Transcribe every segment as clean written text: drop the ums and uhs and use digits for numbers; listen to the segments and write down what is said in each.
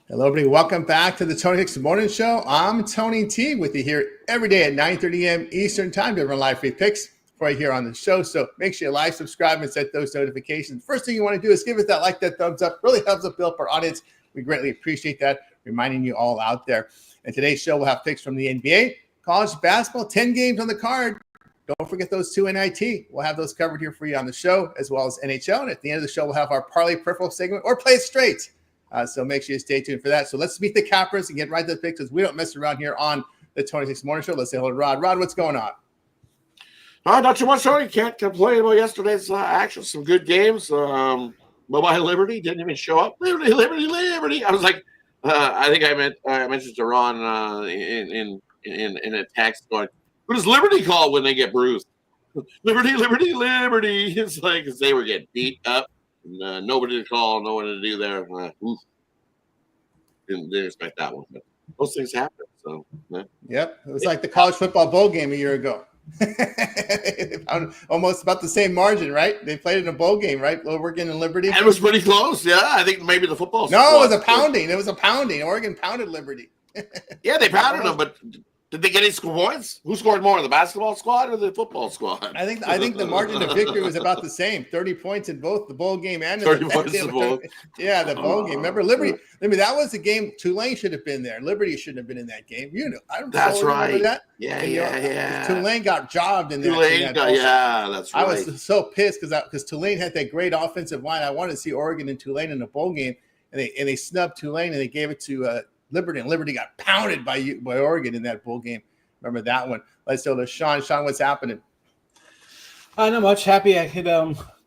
Hello, everybody. Welcome back to the Tony Hicks Morning Show. I'm Tony T with you here every day at 9:30 a.m. Eastern Time to run live free picks right here on the show. So make sure you like, subscribe, and set those notifications. First thing you want to do is give us that like, that thumbs up. Really helps us build our audience. We greatly appreciate that, reminding you all out there. And today's show will have picks from the NBA, college basketball, 10 games on the card. Don't forget those two NIT. We'll have those covered here for you on the show, as well as NHL. And at the end of the show, we'll have our Parlay Peripheral segment or Play It Straight. So make sure you stay tuned for that. So let's meet the cappers and get right to the picks because we don't mess around here on the 26 Morning Show. Let's say hello to Rod. Rod, what's going on? Not too much, Tony. Can't complain about yesterday's action. Some good games. Mobile Liberty didn't even show up. Liberty. I was like, I think I mentioned to Ron in a text going, who does Liberty call when they get bruised? Liberty. It's like because they were getting beat up. Nobody to call, no one to do there. Didn't expect that one, but those things happen. So, Yep, it was like the college football bowl game a year ago. Almost about the same margin, right? They played in a bowl game, right? Oregon and Liberty. And it was pretty close. Yeah, I think maybe the football. No, it was a pounding. It was a pounding. Oregon pounded Liberty. Yeah, they pounded them, but. Did they get any points? Who scored more, the basketball squad or the football squad? I think the margin of victory was about the same. 30 points in both the bowl game and 30 points in both. Yeah, the bowl game. Remember, Liberty? I mean, that was the game. Tulane should have been there. Liberty shouldn't have been in that game. You know, I don't. That's right. Remember that? Yeah. Tulane got jobbed in that. That's right. I was so pissed because Tulane had that great offensive line. I wanted to see Oregon and Tulane in a bowl game, and they snubbed Tulane and they gave it to Liberty, and Liberty got pounded by Oregon in that bowl game. Remember that one. Let's go to Sean. Sean, what's happening? Not much. Happy I hit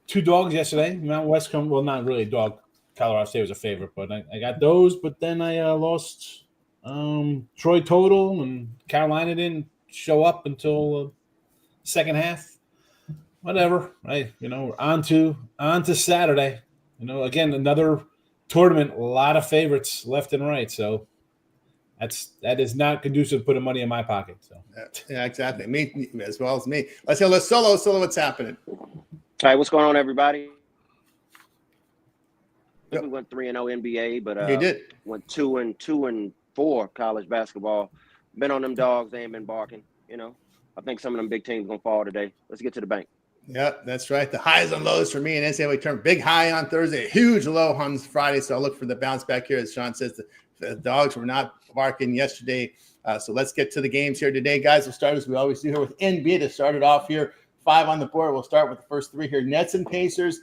two dogs yesterday. Mount Westcombe, well, not really a dog. Colorado State was a favorite, but I got those. But then I lost Troy total, and Carolina didn't show up until second half. Whatever. We're on to Saturday. Again, another tournament, a lot of favorites left and right. So that is not conducive to putting money in my pocket. So yeah, exactly. Me as well as me. Let's go to Solo. Solo, what's happening? All right, what's going on, everybody? Yep. We went 3-0 NBA, but you did. Went 2-4 college basketball. Been on them dogs, they ain't been barking. I think some of them big teams gonna fall today. Let's get to the bank. Yeah, that's right. The highs and lows for me in NCAA tournament. Big high on Thursday, a huge low on Friday. So I'll look for the bounce back here. As Sean says, the dogs were not barking yesterday. So let's get to the games here today, guys. We'll start as we always do here with NBA to start it off here. 5 on the board. We'll start with the first 3 here. Nets and Pacers.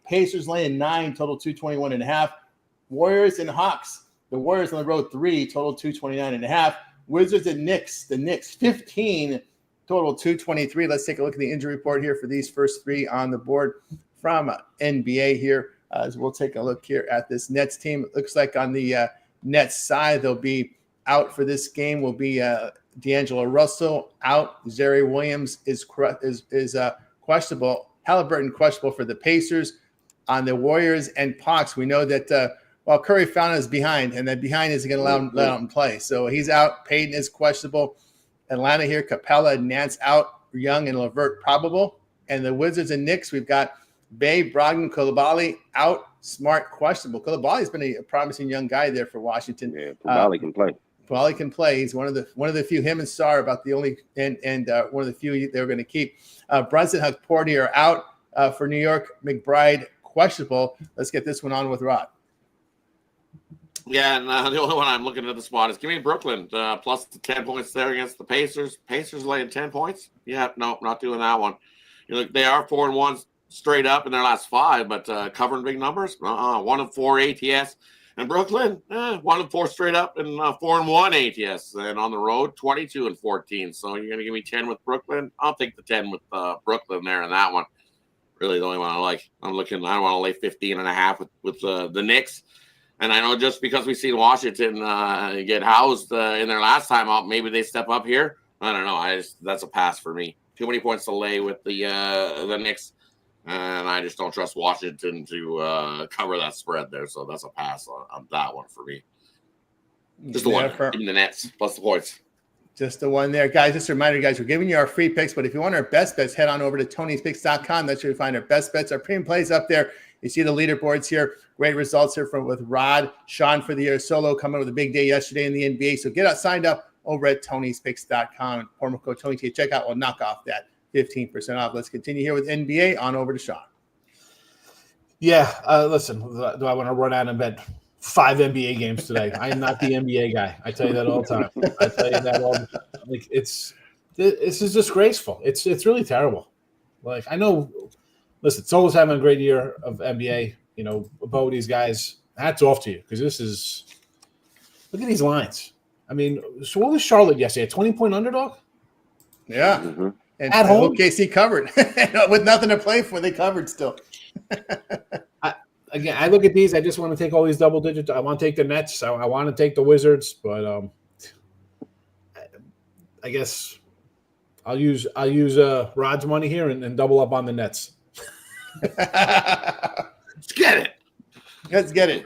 Pacers laying 9, total 221.5. Warriors and Hawks. The Warriors on the road 3, total 229.5. Wizards and Knicks. The Knicks 15, total 223. Let's take a look at the injury report here for these first 3 on the board from NBA here. As we'll take a look here at this Nets team. It looks like on the Nets side, they'll be out for this game. Will be D'Angelo Russell out. Zary Williams is questionable. Halliburton questionable for the Pacers. On the Warriors and Hawks, we know that Curry found is behind, and that behind isn't going to let him play. So he's out. Payton is questionable. Atlanta here, Capella and Nance out. Young and LeVert probable. And the Wizards and Knicks, we've got Bay, Brogdon, Coulibaly out. Smart questionable. Coulibaly's been a promising young guy there for Washington. Yeah, Coulibaly can play. Coulibaly can play. He's one of the few. Him and Sarr about the only and one of the few they're going to keep. Brunson, Huck, Portier out for New York. McBride questionable. Let's get this one on with Rod. Yeah, and the only one I'm looking at the spot is give me Brooklyn plus the 10 points there against the Pacers. Pacers laying 10 points. Yeah, no, not doing that one. They are 4-1 straight up in their last 5, but covering big numbers. 1 of 4 ATS. And Brooklyn, 1 of 4 straight up and 4-1 ATS. And on the road, 22-14. So you're going to give me 10 with Brooklyn? I'll take the 10 with Brooklyn there in that one. Really the only one I like. I don't want to lay 15.5 with the Knicks. And I know just because we've seen Washington get housed in their last time out, maybe they step up here. I don't know. That's a pass for me. Too many points to lay with the Knicks. And I just don't trust Washington to cover that spread there. So that's a pass on that one for me. Just the one. Give me the Nets plus the points. Just the one there. Guys, just a reminder, guys, we're giving you our free picks. But if you want our best bets, head on over to Tony'sPicks.com. That's where you find our best bets, our premium plays up there. You see the leaderboards here. Great results here with Rod, Sean for the year, Solo coming with a big day yesterday in the NBA. So get signed up over at Tony'sPicks.com. Promo code Tony to check out will knock off that 15% off. Let's continue here with NBA. On over to Sean. Yeah, listen, do I want to run out and bet 5 NBA games today? I am not the NBA guy. I tell you that all the time. I tell you that all the time. Like, this is disgraceful. It's really terrible. Like, I know, listen, Solo's having a great year of NBA. You know, both these guys, hats off to you, because this is, look at these lines. I mean, so what was Charlotte yesterday? A 20-point underdog? Yeah. Mm-hmm. And At home? OKC covered. With nothing to play for, they covered still. I look at these. I just want to take all these double digits. I want to take the Nets. I want to take the Wizards, but I guess I'll use Rod's money here and double up on the Nets. Let's get it. Let's get it.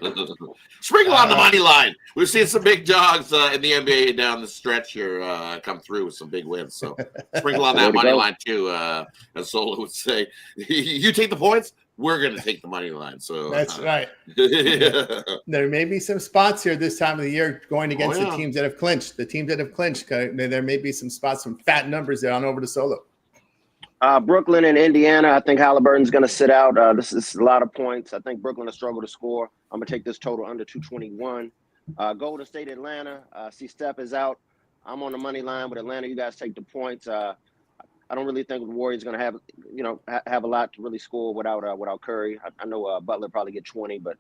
Sprinkle on the money line. We've seen some big dogs in the NBA down the stretch here come through with some big wins. So sprinkle on that money line too, as Solo would say. You take the points, we're going to take the money line. So that's right. Yeah. There may be some spots here this time of the year going against the teams that have clinched. The teams that have clinched, there may be some spots, some fat numbers there on over to Solo. Brooklyn and Indiana, I think Halliburton's going to sit out. This is a lot of points. I think Brooklyn will struggle to score. I'm going to take this total under 221. Golden State, Atlanta. See Steph is out. I'm on the money line with Atlanta. You guys take the points. I don't really think the Warriors going to have a lot to really score without Curry. I know Butler probably get 20, but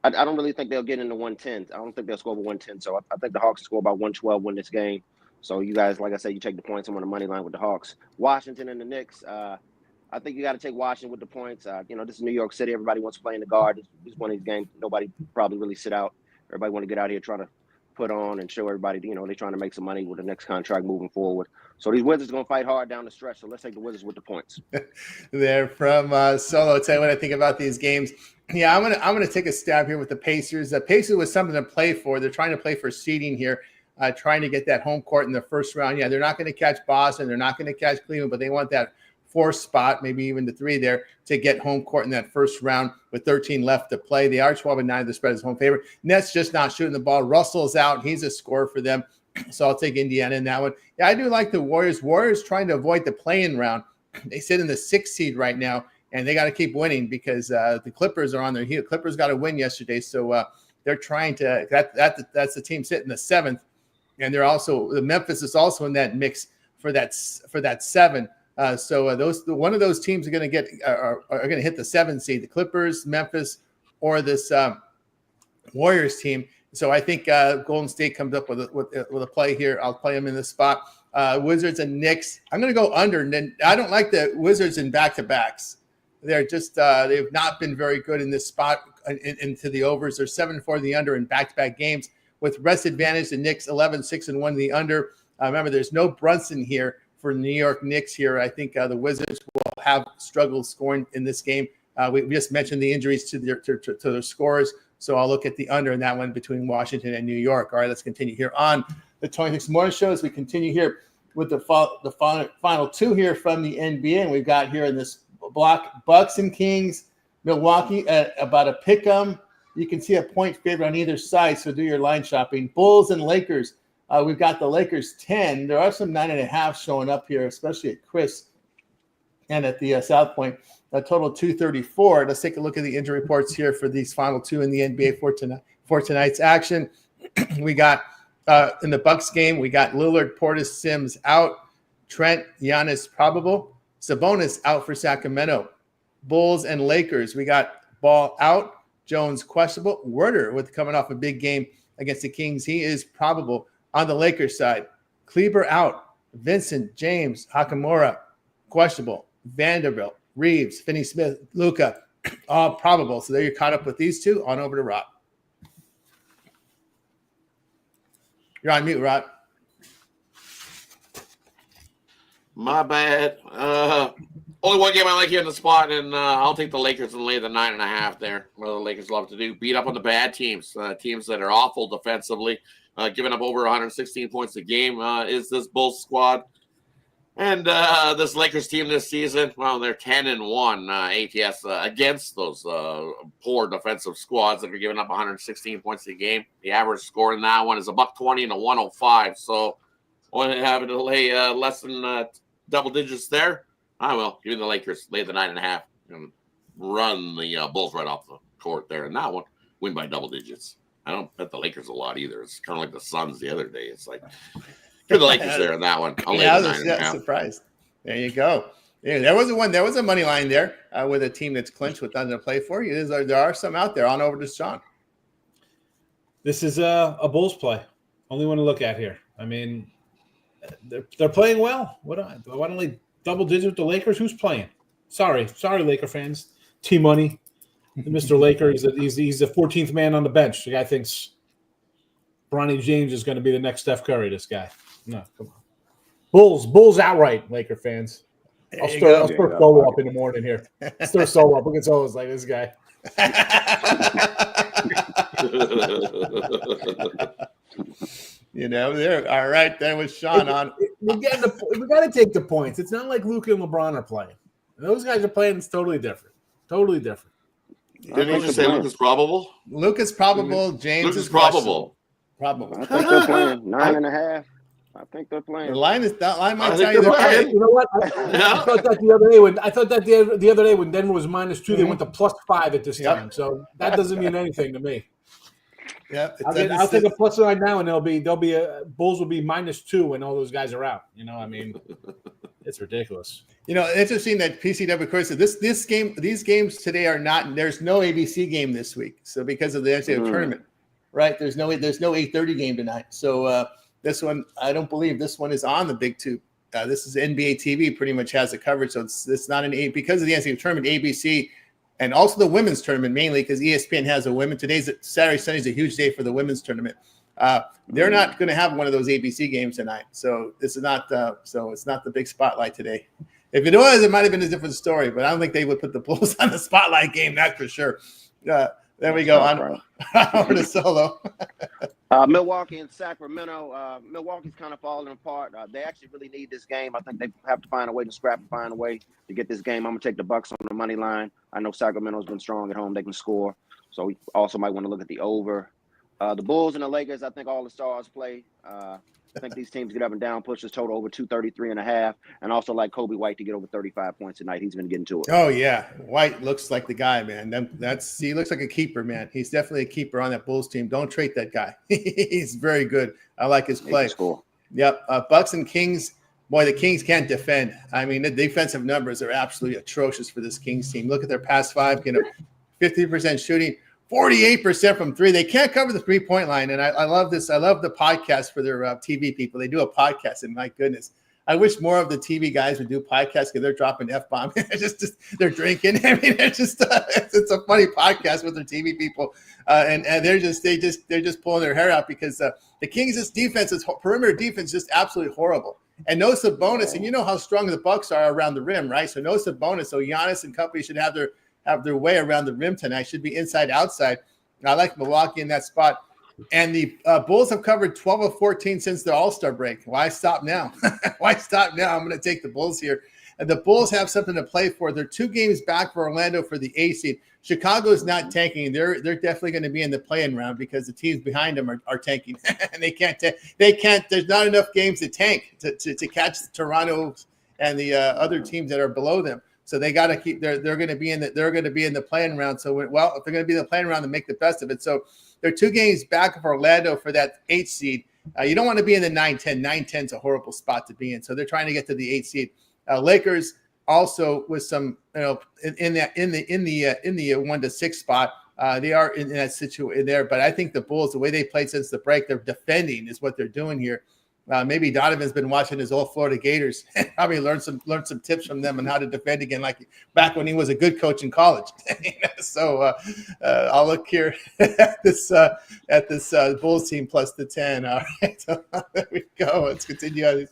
I don't really think they'll get into 110. I don't think they'll score over 110. So I think the Hawks score about 112, win this game. So you guys, like I said, you take the points. I'm on the money line with the Hawks. Washington and the Knicks. I think you got to take Washington with the points. This is New York City. Everybody wants to play in the Garden. This is one of these games nobody probably really sit out. Everybody want to get out here, try to put on and show everybody, they're trying to make some money with the next contract moving forward. So these Wizards are going to fight hard down the stretch. So let's take the Wizards with the points. They're from Solo. I'll tell you what I think about these games. Yeah, I'm gonna take a stab here with the Pacers. The Pacers was something to play for. They're trying to play for seeding here. Trying to get that home court in the first round. Yeah, they're not going to catch Boston. They're not going to catch Cleveland, but they want that 4th spot, maybe even the 3 there, to get home court in that first round with 13 left to play. They are 12-9. The spread is home favorite. Nets just not shooting the ball. Russell's out. He's a scorer for them. So I'll take Indiana in that one. Yeah, I do like the Warriors. Warriors trying to avoid the play-in round. They sit in the 6th seed right now, and they got to keep winning because the Clippers are on their heel. Clippers got a win yesterday, so they're trying to that's the team sitting the 7th. And they're also Memphis is also in that mix for that 7. So one of those teams are going to hit the 7 seed, the Clippers, Memphis, or this Warriors team. So I think Golden State comes up with a play here. I'll play them in this spot. Wizards and Knicks. I'm going to go under. And then I don't like the Wizards in back-to-backs. They're just they've not been very good in this spot into the overs. They're 7-4 the under in back-to-back games. With rest advantage, the Knicks 11-6-1 the under. Remember, there's no Brunson here for New York Knicks here. I think the Wizards will have struggled scoring in this game. We just mentioned the injuries to their scorers, so I'll look at the under in that one between Washington and New York. All right, let's continue here on the 26 Morning Show as we continue here with the final 2 here from the NBA. And we've got here in this block Bucks and Kings, Milwaukee at about a pick 'em. You can see a point favorite on either side, so do your line shopping. Bulls and Lakers. We've got the Lakers 10. There are some 9.5 showing up here, especially at Chris and at the South Point. A total 234. Let's take a look at the injury reports here for these final 2 in the NBA for tonight's action. We got in the Bucks game, we got Lillard, Portis, Sims out. Trent, Giannis probable. Sabonis out for Sacramento. Bulls and Lakers. We got Ball out. Jones questionable. Werder with coming off a big game against the Kings. He is probable on the Lakers side. Kleber out. Vincent, James, Hakamura questionable. Vanderbilt, Reeves, Finney-Smith, Luka all probable. So there you're caught up with these 2. On over to Rob. You're on mute, Rob. My bad. Only one game I like here in the spot, and I'll take the Lakers and lay the 9.5 there. Well, the Lakers love to do. Beat up on the bad teams, teams that are awful defensively, giving up over 116 points a game is this Bulls squad. And this Lakers team this season, well, they're 10-1 ATS against those poor defensive squads that are giving up 116 points a game. The average score in that one is $120 and 105. So, only having to lay less than double digits there. I will give the Lakers lay the 9.5 and run the Bulls right off the court there. And that one win by double digits. I don't bet the Lakers a lot either. It's kind of like the Suns the other day. It's like. Give the Lakers there in that one. I was surprised. There you go. Yeah, there was a money line there with a team that's clinched with nothing to play for. There are some out there. On over to Sean. This is a Bulls play. Only one to look at here. I mean, they're playing well. Why don't they double digit with the Lakers? Who's playing? Sorry, Laker fans. T-Money, Mr. Laker. He's the 14th man on the bench. The guy thinks Bronny James is going to be the next Steph Curry. This guy. No, come on. Bulls outright, Laker fans. I'll start solo up in the morning here. Stir solo up. Look at solos like this guy. They're all right. That was Sean on. We got to take the points. It's not like Luka and LeBron are playing. Those guys are playing. It's totally different. Totally different. Didn't you just say Luka's probable? Luka's probable. James is probable. Probable. I think they're playing 9.5. I think they're playing. The line might tell you playing. You know what? I thought that the other day when Denver was -2, they went to +5 at this time. So that doesn't mean anything to me. Yeah, I'll take a plus line now, and they'll be a Bulls will be -2 when all those guys are out. I mean, it's ridiculous. Interesting that PCW Court said these games today are not. There's no ABC game this week, so because of the NCAA tournament, right? There's no 8:30 game tonight. So this one, I don't believe this one is on the Big Two. This is NBA TV, pretty much has the coverage, so it's not because of the NCAA tournament, ABC. And also the women's tournament, mainly because ESPN has a women. Saturday, Sunday is a huge day for the women's tournament. They're not going to have one of those ABC games tonight. So this is not. So it's not the big spotlight today. If it was, it might have been a different story. But I don't think they would put the Bulls on the spotlight game. That's for sure. There we go. On over to Solo. Milwaukee and Sacramento. Milwaukee's kind of falling apart. They actually really need this game. I think they have to find a way to scrap and find a way to get this game. I'm going to take the Bucks on the money line. I know Sacramento's been strong at home. They can score. So we also might want to look at the over. The Bulls and the Lakers, I think all the stars play. I think these teams get up and down, push this total over 233.5, and also like Kobe White to get over 35 points tonight. He's been getting to it. Oh yeah, White looks like the guy, man. He looks like a keeper, man. He's definitely a keeper on that Bulls team. Don't trade that guy. He's very good. I like his play. Yep. Bucks and Kings. Boy, the Kings can't defend. I mean, the defensive numbers are absolutely atrocious for this Kings team. Look at their past 5. 50% shooting. 48% from 3. They can't cover the 3-point line. And I love this. I love the podcast for their TV people. They do a podcast, and my goodness, I wish more of the TV guys would do podcasts because they're dropping F-bombs. They're drinking. I mean, it's a funny podcast with their TV people. And they're just pulling their hair out because the Kings' perimeter defense is just absolutely horrible. And no Sabonis, and you know how strong the Bucks are around the rim, right? So no Sabonis. So Giannis and company should have their way around the rim tonight. Should be inside, outside. I like Milwaukee in that spot. And the Bulls have covered 12 of 14 since the All-Star break. Why stop now? Why stop now? I'm going to take the Bulls here. And the Bulls have something to play for. They're 2 games back for Orlando for the A seed. Chicago is not tanking. They're definitely going to be in the play-in round because the teams behind them are tanking. And they can't. There's not enough games to tank to catch Toronto and the other teams that are below them. So they got to keep. They're going to be in the play-in round. So if they're going to be in the play-in round, then make the best of it. So they're 2 games back of Orlando for that 8th seed. You don't want to be in the 9-10. 9-10 is a horrible spot to be in. So they're trying to get to the 8th seed. Lakers also with some, in the 1 to 6 spot. They are in that situation there. But I think the Bulls, the way they played since the break, they're defending is what they're doing here. Maybe Donovan's been watching his old Florida Gators and probably learned some tips from them on how to defend again, like back when he was a good coach in college. So I'll look here at this Bulls team plus the 10. All right, so there we go. Let's continue on.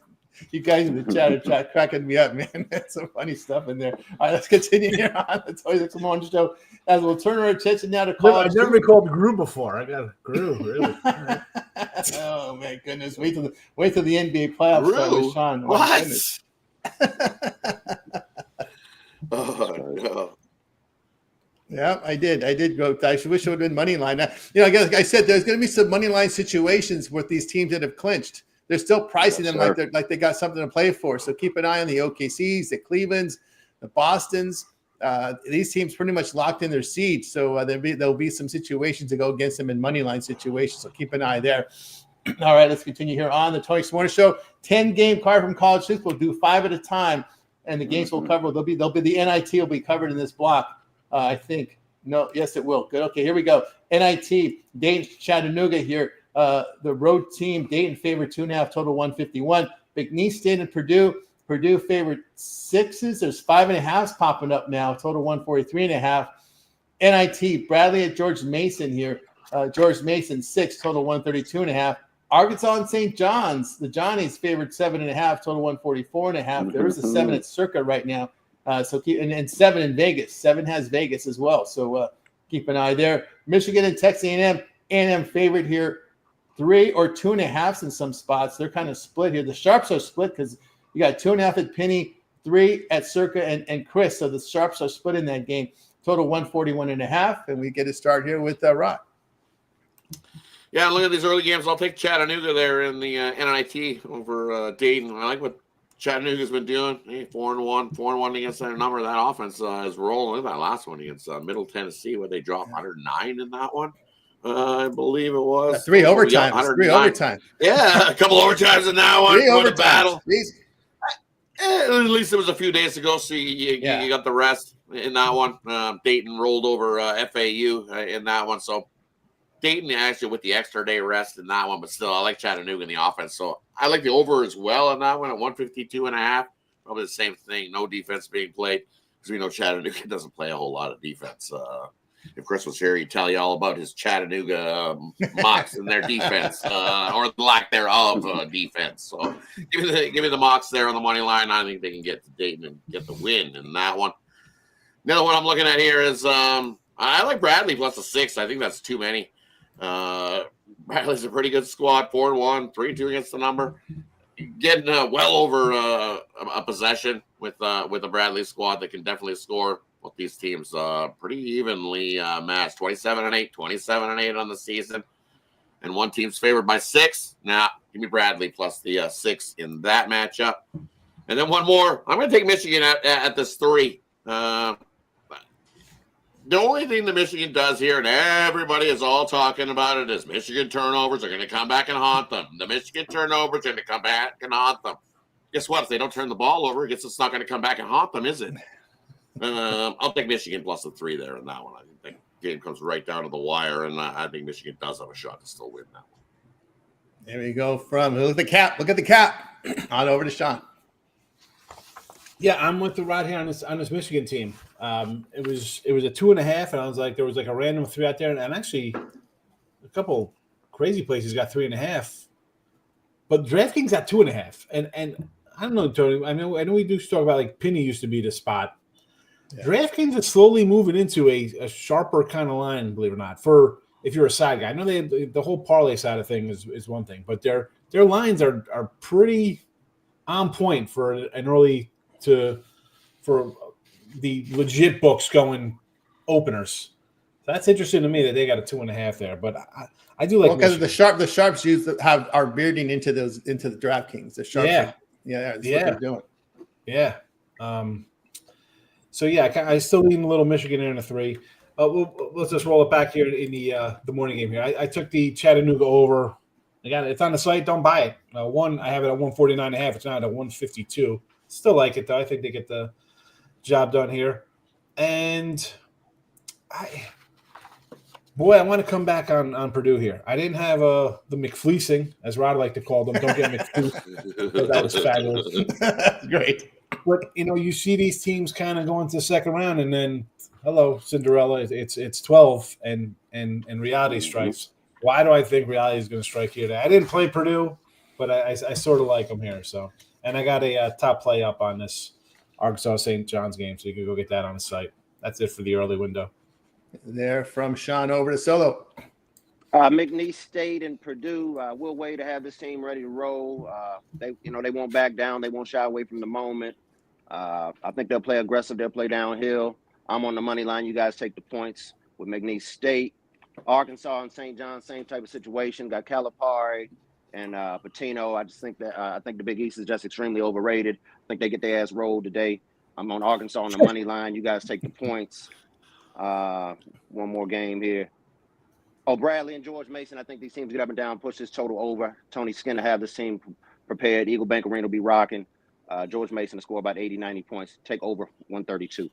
You guys in the chat cracking me up, man. That's some funny stuff in there. All right, let's continue here on the Toys X Morning Show as we'll turn our attention now to college. I've never been called Gru before. I got Gru, really. Oh my goodness! Wait till the NBA playoffs start with Sean. What? Oh, no. Yeah, I did. I did go. I wish it would have been money line. Like I said, there's going to be some money line situations with these teams that have clinched. They're still pricing them like they got something to play for. So keep an eye on the OKCs, the Clevelands, the Bostons. These teams pretty much locked in their seeds. So there'll be some situations to go against them in money line situations. So keep an eye there. All right, let's continue here on the Tony Morning Show. 10-game card from college hoops. We'll do 5 at a time, and the games we'll cover. They'll be the NIT will be covered in this block. I think. No, yes, it will. Good. Okay, here we go. NIT, Dayton, Chattanooga here. The road team, Dayton favored 2.5, total 151. McNeese State and Purdue. Purdue favored 6s. There's 5.5s popping up now, total 143.5. NIT, Bradley at George Mason here. George Mason 6, total 132.5. Arkansas and St. John's. The Johnnies favored 7.5, total 144.5. There is a 7 at Circa right now. So keep and 7 in Vegas. 7 has Vegas as well. So keep an eye there. Michigan and Texas A&M. A&M favorite here, 3 or 2.5 in some spots. They're kind of split here. The Sharps are split because you got 2.5 at Penny, 3 at Circa and Chris. So the Sharps are split in that game. Total 141.5. And we get to start here with Rod. Yeah, look at these early games. I'll take Chattanooga there in the NIT over Dayton. I like what Chattanooga's been doing. 4-1 against that number. That offense is rolling. Look at that last one against Middle Tennessee, where they dropped 109 in that one. I believe it was 3 overtimes. 3 overtime. Yeah, a couple overtimes in that one. 3 overtimes. Battle. At least it was a few days ago, so you got the rest in that one. Dayton rolled over FAU in that one, so Dayton actually with the extra day rest in that one, but still, I like Chattanooga in the offense. So I like the over as well on that one at 152.5. Probably the same thing. No defense being played because we know Chattanooga doesn't play a whole lot of defense. If Chris was here, he'd tell you all about his Chattanooga mocks and their defense or the lack thereof defense. So give me the mocks there on the money line. I think they can get to Dayton and get the win in that one. The other one I'm looking at here is I like Bradley plus a 6. I think that's too many. Bradley's a pretty good squad, 4-1, 3-2 against the number, getting well over a possession with a Bradley squad that can definitely score. Both these teams pretty evenly matched, 27-8, 27-8 on the season, and one team's favored by 6. Now, give me Bradley plus the 6 in that matchup, and then one more. I'm going to take Michigan at this 3. The only thing that Michigan does here, and everybody is all talking about it, is Michigan turnovers are going to come back and haunt them. The Michigan turnovers are going to come back and haunt them. Guess what? If they don't turn the ball over, I guess it's not going to come back and haunt them, is it? I'll take Michigan plus the 3 there in that one. I think the game comes right down to the wire, and I think Michigan does have a shot to still win that one. There we go look at the cap. Look at the cap. On over to Sean. Yeah, I'm with the Rod here on this Michigan team. It was a 2.5, and I was like, there was like a random 3 out there, and actually a couple crazy places got 3.5, but DraftKings got 2.5, and I don't know, Tony. I know we do talk about like Penny used to be the spot. Yeah. DraftKings is slowly moving into a sharper kind of line, believe it or not. For if you're a side guy, I know the whole parlay side of things is one thing, but their lines are pretty on point for an early. For the legit books going openers. So that's interesting to me that they got a 2.5 there. But I do like because the sharps are bearding into the DraftKings. The sharps, that's what they're doing. Yeah. So yeah, I still lean a little Michigan in a 3. Let's just roll it back here in the morning game here. I took the Chattanooga over. I got it. It's on the site. Don't buy it. I have it at 149.5. It's not at 152. Still like it, though. I think they get the job done here. And I want to come back on Purdue here. I didn't have the McFleecing, as Rod liked to call them. Don't get McFleeced. That was fabulous. Great. But, you see these teams kind of going to the second round, and then, hello, Cinderella, it's 12, and reality strikes. Why do I think reality is going to strike here? I didn't play Purdue, but I sort of like them here, so. And I got a top play up on this Arkansas St. John's game, so you can go get that on the site. That's it for the early window. There from Sean over to Solo. McNeese State and Purdue. We'll wait to have this team ready to roll. They won't back down. They won't shy away from the moment. I think they'll play aggressive. They'll play downhill. I'm on the money line. You guys take the points with McNeese State. Arkansas and St. John, same type of situation. Got Calipari and Patino. I just think that I think the Big East is just extremely overrated. I think they get their ass rolled today. I'm on Arkansas on the money line. You guys take the points. One more game here. Oh, Bradley and George Mason. I think these teams get up and down, push this total over. Tony Skinner have this team prepared. Eagle Bank Arena will be rocking. George Mason to score about 80, 90 points. Take over 132.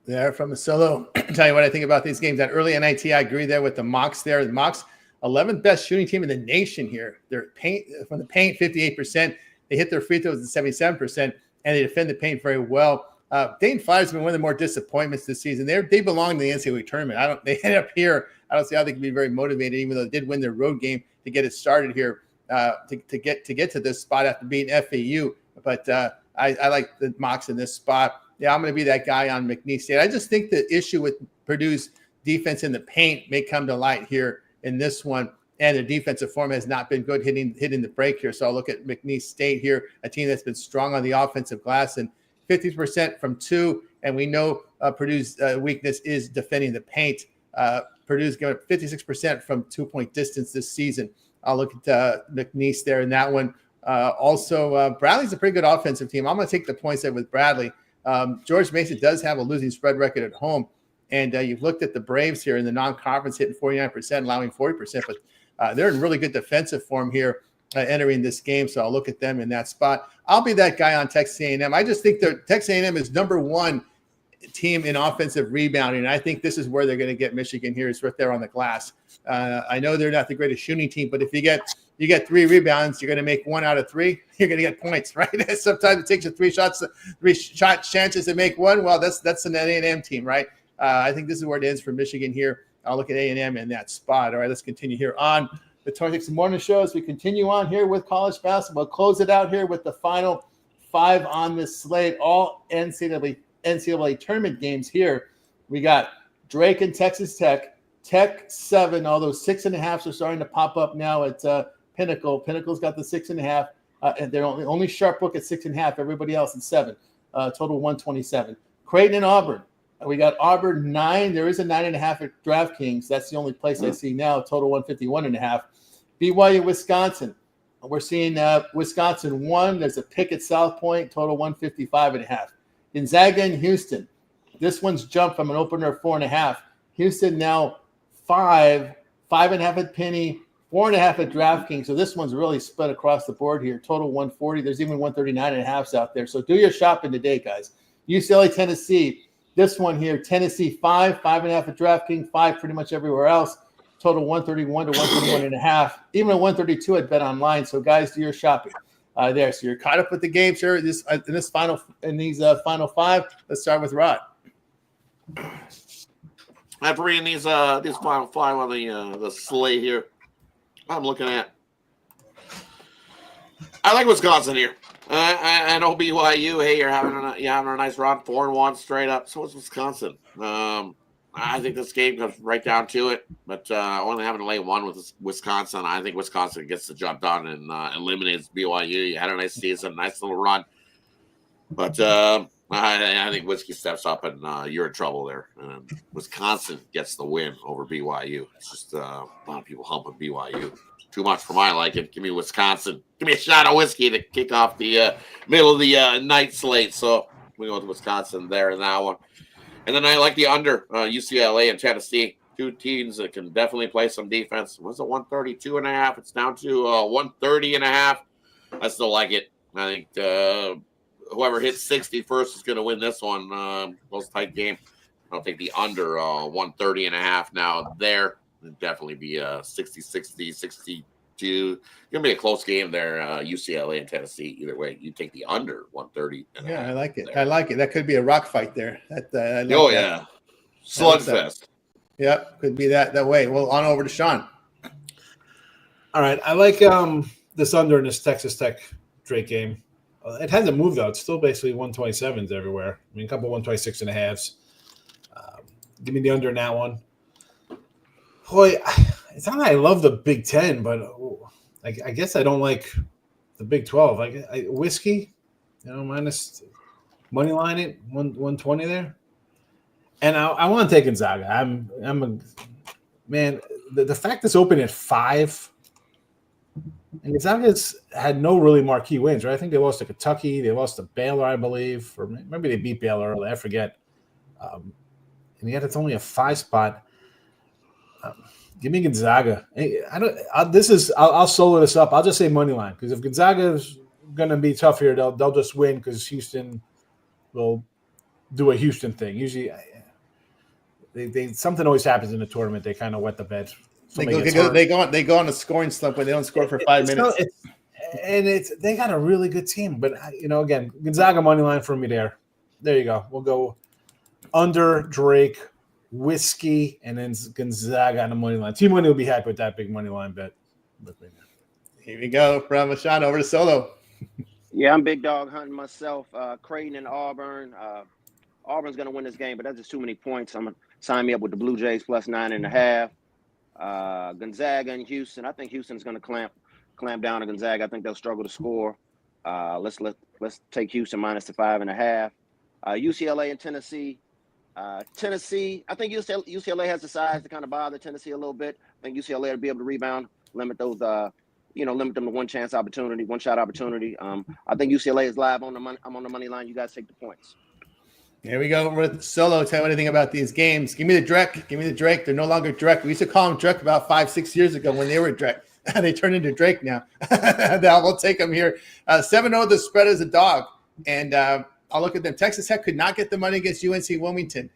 There from the solo. Tell you what I think about these games. That early NIT, I agree there with the Mocs there. The Mocs, 11th best shooting team in the nation here. They're from the paint, 58%. They hit their free throws at 77%, and they defend the paint very well. Dayton Flyers have been one of the more disappointments this season. They belong in the NCAA tournament. They end up here. I don't see how they can be very motivated, even though they did win their road game to get it started here to get to this spot after beating FAU. But I like the Mocs in this spot. Yeah, I'm going to be that guy on McNeese State. I just think the issue with Purdue's defense in the paint may come to light here in this one, and their defensive form has not been good hitting the break here. So I'll look at McNeese State here, a team that's been strong on the offensive glass and 50% from two, and we know Purdue's weakness is defending the paint. Purdue's going 56% from 2-point distance this season. I'll look at McNeese there in that one. Also, Bradley's a pretty good offensive team. I'm going to take the points there with Bradley. George Mason does have a losing spread record at home, and you've looked at the Braves here in the non-conference hitting 49%, allowing 40%, but they're in really good defensive form here entering this game, so I'll look at them in that spot. I'll be that guy on Texas A&M. I just think that Texas A&M is number one team in offensive rebounding, and I think this is where they're going to get Michigan here. It's right there on the glass. I know they're not the greatest shooting team, but if you get 3 rebounds, you're going to make 1 out of 3. You're going to get points, right? Sometimes it takes you 3 shot chances to make 1. Well, that's an A&M team, right? I think this is where it ends for Michigan here. I'll look at A&M in that spot. All right, let's continue here on the 26th morning show as we continue on here with college basketball. Close it out here with the final 5 on this slate, all NCAA tournament games here. We got Drake and Texas Tech, Tech 7, although 6.5s are starting to pop up now at Pinnacle. Pinnacle's got the 6.5, and they're only sharp book at 6.5. Everybody else at 7. Total 127. Creighton and Auburn. We got Auburn 9. There is a 9.5 at DraftKings. That's the only place I see now. Total 151.5. BYU, Wisconsin. We're seeing Wisconsin 1. There's a pick at South Point. Total 155.5. Gonzaga and Houston. This one's jumped from an opener of 4.5. Houston now 5, 5.5 at Penny, 4.5 at DraftKings. So this one's really split across the board here. Total 140. There's even 139.5s out there. So do your shopping today, guys. UCLA, Tennessee. This one here, Tennessee 5, 5.5 at DraftKings, 5 pretty much everywhere else. Total 131 to 121.5. Even a 132 at Bet Online. So guys, do your shopping. There, so you're caught up with the games here. In these final 5. Let's start with Rod. After reading these final 5 on the slate here, I'm looking at. I like Wisconsin here. I know BYU. Hey, you're having a nice run, 4-1 straight up. So is Wisconsin. I think this game comes right down to it, but only having to lay 1 with Wisconsin. I think Wisconsin gets the job done and eliminates BYU. You had a nice season, nice little run, but I think Whiskey steps up and you're in trouble there. Wisconsin gets the win over BYU. It's just a lot of people humping BYU. Too much for my liking. Give me Wisconsin. Give me a shot of whiskey to kick off the middle of the night slate. So we go with Wisconsin there in that one. And then I like the under UCLA and Tennessee. 2 teams that can definitely play some defense. Was it 132.5? It's down to 130.5. I still like it. I think whoever hits 60 first is going to win this one. Close tight game. I'll take the under 130.5 now there. It'd definitely be 60, 62. Gonna be a close game there. UCLA and Tennessee. Either way, you take the under 130. Yeah, I like it. There. I like it. That could be a rock fight there. Yeah, slugfest. Yep, could be that way. Well, on over to Sean. All right, I like this under in this Texas Tech Drake game. It hasn't moved though. It's still basically 127s everywhere. I mean, a couple 126.5s. Give me the under in that one. Boy, it's not that I love the Big Ten, but I guess I don't like the Big 12. Whiskey, minus money line it 120 there, and I want to take Gonzaga. I'm a man. The fact it's open at 5, and Gonzaga's had no really marquee wins, right? I think they lost to Kentucky, they lost to Baylor, I believe, or maybe they beat Baylor early. I forget. And yet it's only a 5 spot. Give me Gonzaga. I'll solo this up. I'll just say money line, because if Gonzaga is going to be tough here, they'll just win because Houston will do a Houston thing. Usually, they something always happens in the tournament. They kind of wet the bed. They go on a scoring slump when they don't score for 5 minutes. They got a really good team, but again, Gonzaga money line for me there. There you go. We'll go under Drake, Whiskey, and then Gonzaga on the money line. Team Money will be happy with that big money line bet. Here we go from Ashan over to Solo. Yeah, I'm big dog hunting myself. Creighton and Auburn. Auburn's going to win this game, but that's just too many points. I'm going to sign me up with the Blue Jays plus 9.5. Gonzaga and Houston. I think Houston's going to clamp down on Gonzaga. I think they'll struggle to score. Let's take Houston minus the 5.5. UCLA and Tennessee. Tennessee, I think UCLA has the size to kind of bother Tennessee a little bit. I think UCLA will be able to rebound, limit those, limit them to one shot opportunity. I think UCLA is live on the money. I'm on the money line. You guys take the points. Here we go with Solo. Tell me anything about these games. Give me the Drek. Give me the Drake. They're no longer Drek. We used to call them Drek about 5-6 years ago when they were Drek. They turned into Drake now. Now we'll take them here. 7-0, the spread is a dog. And I'll look at them. Texas Tech could not get the money against UNC Wilmington.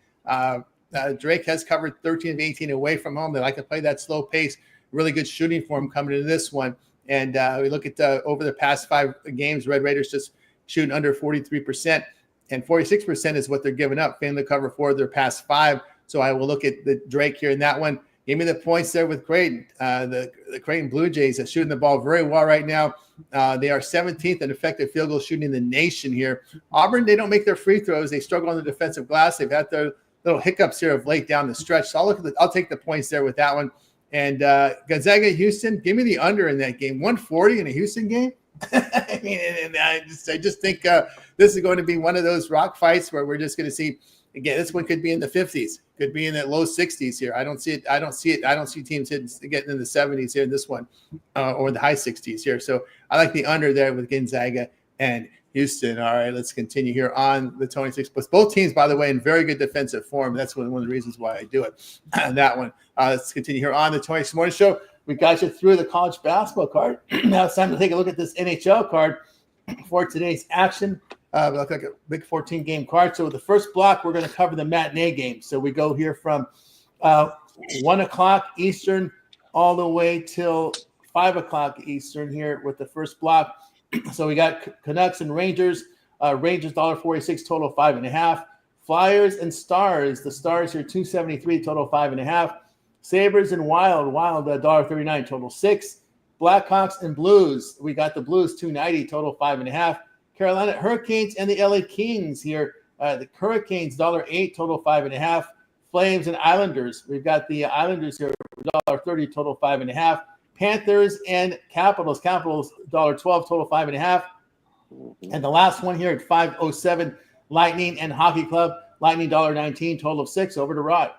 Drake has covered 13 of 18 away from home. They like to play that slow pace. Really good shooting for him coming into this one. And we look at over the past 5 games, Red Raiders just shooting under 43%. And 46% is what they're giving up. Failing to cover 4 of their past 5. So I will look at the Drake here in that one. Give me the points there with Creighton. The Creighton Blue Jays are shooting the ball very well right now. They are 17th in effective field goal shooting in the nation here. Auburn, they don't make their free throws. They struggle on the defensive glass. They've had their little hiccups here of late down the stretch. So I'll take the points there with that one. And Gonzaga, Houston, give me the under in that game. 140 in a Houston game. I mean, I just think this is going to be one of those rock fights where we're just going to see. Again, this one could be in the 50s, could be in the low 60s here. I don't see it. I don't see teams getting in the 70s here in this one, or the high 60s here. So I like the under there with Gonzaga and Houston. All right, let's continue here on the 26. But both teams, by the way, in very good defensive form. That's one of the reasons why I do it. That one. Let's continue here on the 26 Morning Show. We got you through the college basketball card. Now it's time to take a look at this NHL card for today's action. Look like a big 14-game card. So the first block, we're going to cover the matinee game. So we go here from 1 o'clock Eastern all the way till 5 o'clock Eastern here with the first block. So we got Canucks and Rangers. Rangers $1.46, total 5.5. Flyers and Stars. The Stars here $2.73, total 5.5. Sabres and Wild $1.39, total 6. Blackhawks and Blues. We got the Blues $2.90, total 5.5. Carolina Hurricanes and the LA Kings here. The Hurricanes $1.08, total 5.5. Flames and Islanders. We've got the Islanders here $1.30, total 5.5. Panthers and Capitals. Capitals $1.12, total 5.5. And the last one here at 5:07, Lightning and Hockey Club. Lightning $1.19, total of 6. Over to Rod.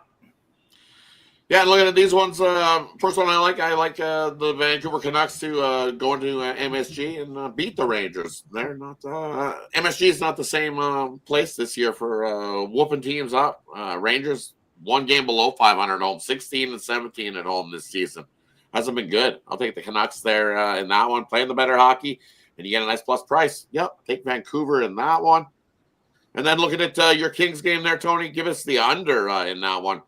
Yeah, looking at these ones, first one I like the Vancouver Canucks to go into MSG and beat the Rangers. They're not MSG is not the same place this year for whooping teams up. Rangers 1 game below 500 at home, 16-17 at home this season. Hasn't been good. I'll take the Canucks there in that one, playing the better hockey, and you get a nice plus price. Yep, take Vancouver in that one. And then looking at your Kings game there, Tony, give us the under in that one.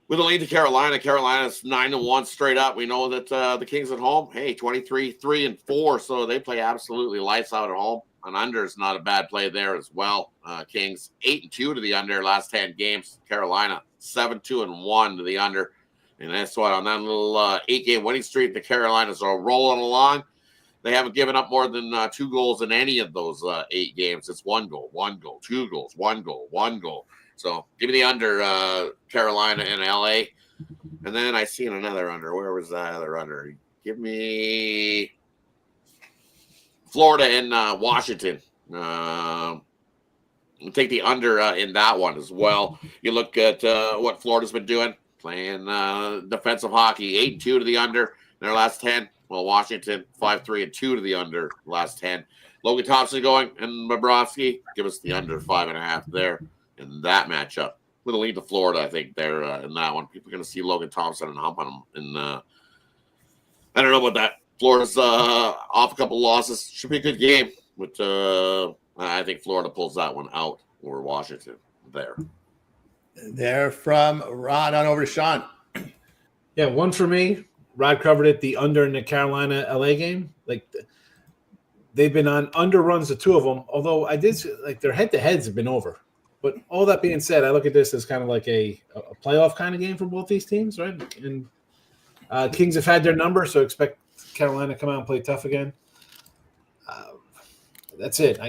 With a lead to Carolina, Carolina's 9-1 straight up. We know that the Kings at home, 23-3-4, so they play absolutely lights out at home. An under is not a bad play there as well. Kings 8-2 to the under last 10 games. Carolina 7-2-1 to the under, and that's what on that little 8-game winning streak. The Carolinas are rolling along. They haven't given up more than 2 goals in any of those 8 games. It's 1 goal, 2 goals, 1 goal, 1 goal. So give me the under Carolina and LA. And then I seen another under. Where was that other under? Give me Florida and Washington. Take the under in that one as well. You look at what Florida's been doing, playing defensive hockey, 8-2 to the under in their last 10. Well, Washington 5-3-2 to the under last 10. Logan Thompson going and Bobrovsky, give us the under 5.5 there in that matchup. Little lead to Florida, I think, there in that one. People are going to see Logan Thompson and hump on him. And I don't know about that. Florida's off a couple losses. Should be a good game. But I think Florida pulls that one out over Washington there. They're from Rod on over to Sean. Yeah, one for me. Rod covered it, the under in the Carolina-LA game. Like, they've been on under runs, the two of them, although I did like their head-to-heads have been over. But all that being said, I look at this as kind of like a playoff kind of game for both these teams, right? And Kings have had their number, so expect Carolina to come out and play tough again. That's it.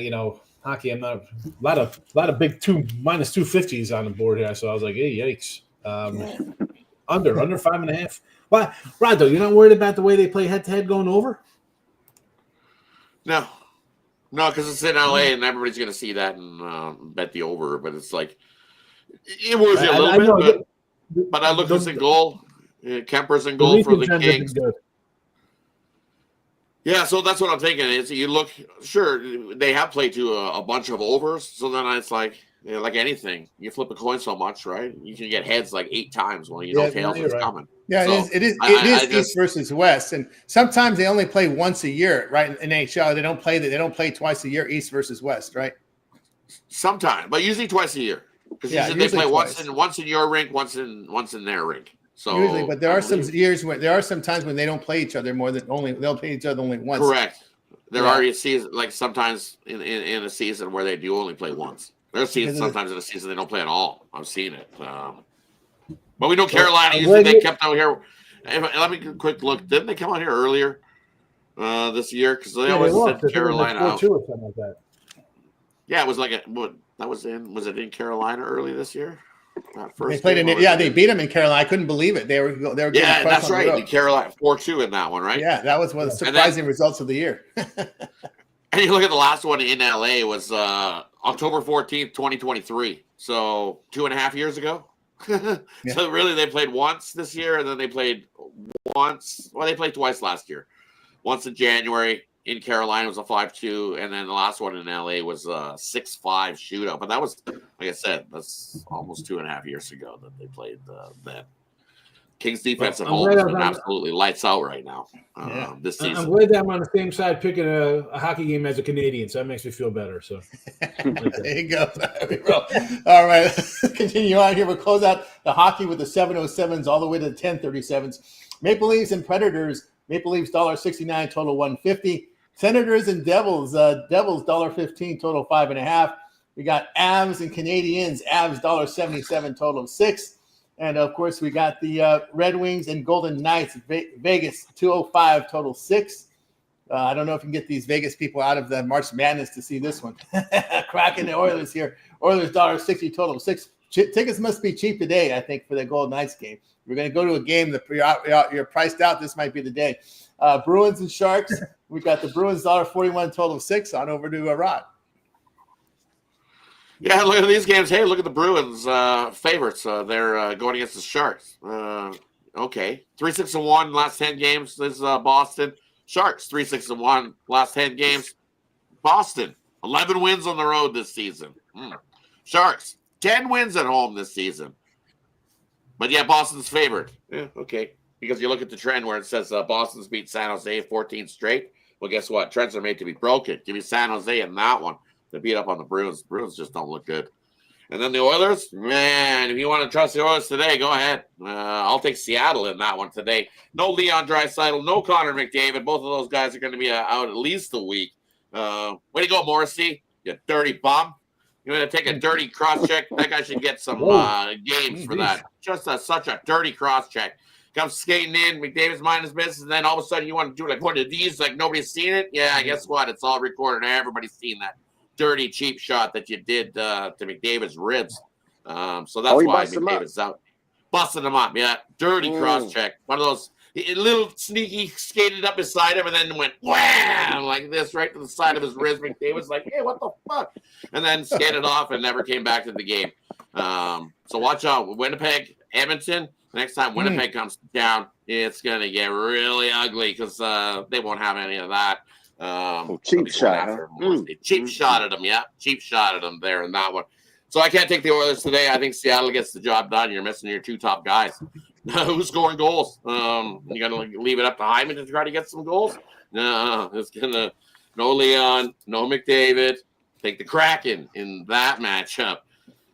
Hockey, I'm not a lot of big minus 250s on the board here. So I was like, hey, yikes. Under 5.5. Why, Rod, though, you're not worried about the way they play head-to-head going over? No, because it's in LA and everybody's going to see that and bet the over. But it's like it worries you a little bit. But I look at this in goal. Kemper's in goal for the Kings. Yeah, so that's what I'm thinking. Is you look, sure, they have played to a bunch of overs. So then it's like anything, you flip a coin so much, right? You can get heads like 8 times when you know tails is coming. Yeah, so it is East versus West, and sometimes they only play once a year, right? In NHL, they don't play twice a year, East versus West, right? Sometimes, but usually twice a year, because usually they play once in your rink, once in their rink. So usually, but there are some times when they don't play each other they'll play each other only once. Correct. There are a season, like sometimes in a season where they do only play once. There's seasons sometimes in a season they don't play at all. I've seen it. But we know Carolina usually they kept out here. Let me quick look. Didn't they come out here earlier this year? Because they always sent Carolina out. Or something like that. Yeah, it was like was it in Carolina early this year? They played they beat them in Carolina. I couldn't believe it. They were getting that's right. Carolina 4-2 in that one, right? Yeah, that was one of the surprising results of the year. And you look at the last one in LA was October 14th, 2023. So 2.5 years ago. So really they played once this year, and then they played once. Well, they played twice last year. Once in January in Carolina was a 5-2, and then the last one in LA was a 6-5 shootout. But that was, like I said, that's almost 2.5 years ago that they played that. Kings defense at home has been absolutely lights out right now this season. I'm glad that I'm on the same side picking a hockey game as a Canadian, so that makes me feel better. So there you go. All right, continue on here. We'll close out the hockey with the 707s all the way to the 1037s. Maple Leafs and Predators. Maple Leafs $1.69, total 150. Senators and Devils. Devils $1.15, total 5.5. We got Avs and Canadiens. Avs $1.77, total of 6. And, of course, we got the Red Wings and Golden Knights, Vegas, 205, total 6. I don't know if you can get these Vegas people out of the March Madness to see this one. Cracking the Oilers here. Oilers $1.60, total 6. Tickets must be cheap today, I think, for the Golden Knights game. We're going to go to a game that you're priced out. This might be the day. Bruins and Sharks. We've got the Bruins $1.41, total of 6. On over to Rod. Yeah, look at these games. Hey, look at the Bruins favorites. They're going against the Sharks. Okay. 3-6-1 last 10 games. This is Boston. Sharks 3-6-1 last 10 games. Boston 11 wins on the road this season. Sharks 10 wins at home this season. But yeah, Boston's favored. Yeah, okay. Because you look at the trend where it says Boston's beat San Jose 14 straight. Well, guess what? Trends are made to be broken. Give me San Jose in that one. They beat up on the Bruins. Bruins just don't look good. And then the Oilers, man, if you want to trust the Oilers today, go ahead. I'll take Seattle in that one today. No Leon Draisaitl, no Connor McDavid. Both of those guys are going to be out at least a week. Way to go, Morrissey, you dirty bum. You're going to take a dirty cross-check. That guy should get some games for that. Just such a dirty cross-check. Comes skating in, McDavid's mind his business, and then all of a sudden you want to do like one of these, like nobody's seen it? Yeah, guess what? It's all recorded. Everybody's seen that dirty, cheap shot that you did to McDavid's ribs. So that's why McDavid's out. busting him up. Yeah, dirty cross check. One of those little sneaky skated up beside him and then went wham like this right to the side of his wrist. McDavid's like, hey, what the fuck? And then skated off and never came back to the game. So watch out. Winnipeg, Edmonton. Next time Winnipeg comes down, it's going to get really ugly because they won't have any of that. Cheap shot. Cheap shot at them, yeah. Cheap shot at them there in that one. So I can't take the Oilers today. I think Seattle gets the job done. You're missing your two top guys. Who's scoring goals? You got to leave it up to Hyman to try to get some goals? No, it's going to no Leon, no McDavid. Take the Kraken in that matchup.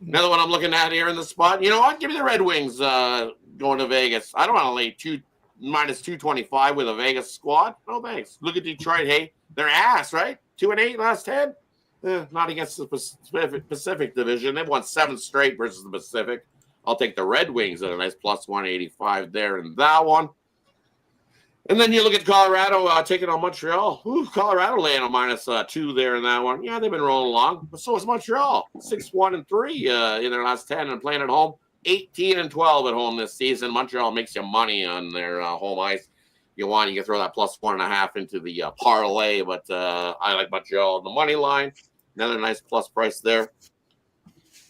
Another one I'm looking at here in the spot. You know what? Give me the Red Wings going to Vegas. I don't want to lay minus 225 with a Vegas squad. No thanks. Look at Detroit. Hey, they're ass, right? 2-8 last 10. Not against the Pacific Division. They've won 7 straight versus the Pacific. I'll take the Red Wings at a nice plus 185 there in that one. And then you look at Colorado taking on Montreal. Colorado laying a minus 2 there in that one. Yeah, they've been rolling along, but so is Montreal. 6-1-3 in their last 10 and playing at home. 18-12 at home this season. Montreal makes you money on their home ice. You can throw that plus 1.5 into the parlay, but I like Montreal on the money line. Another nice plus price there.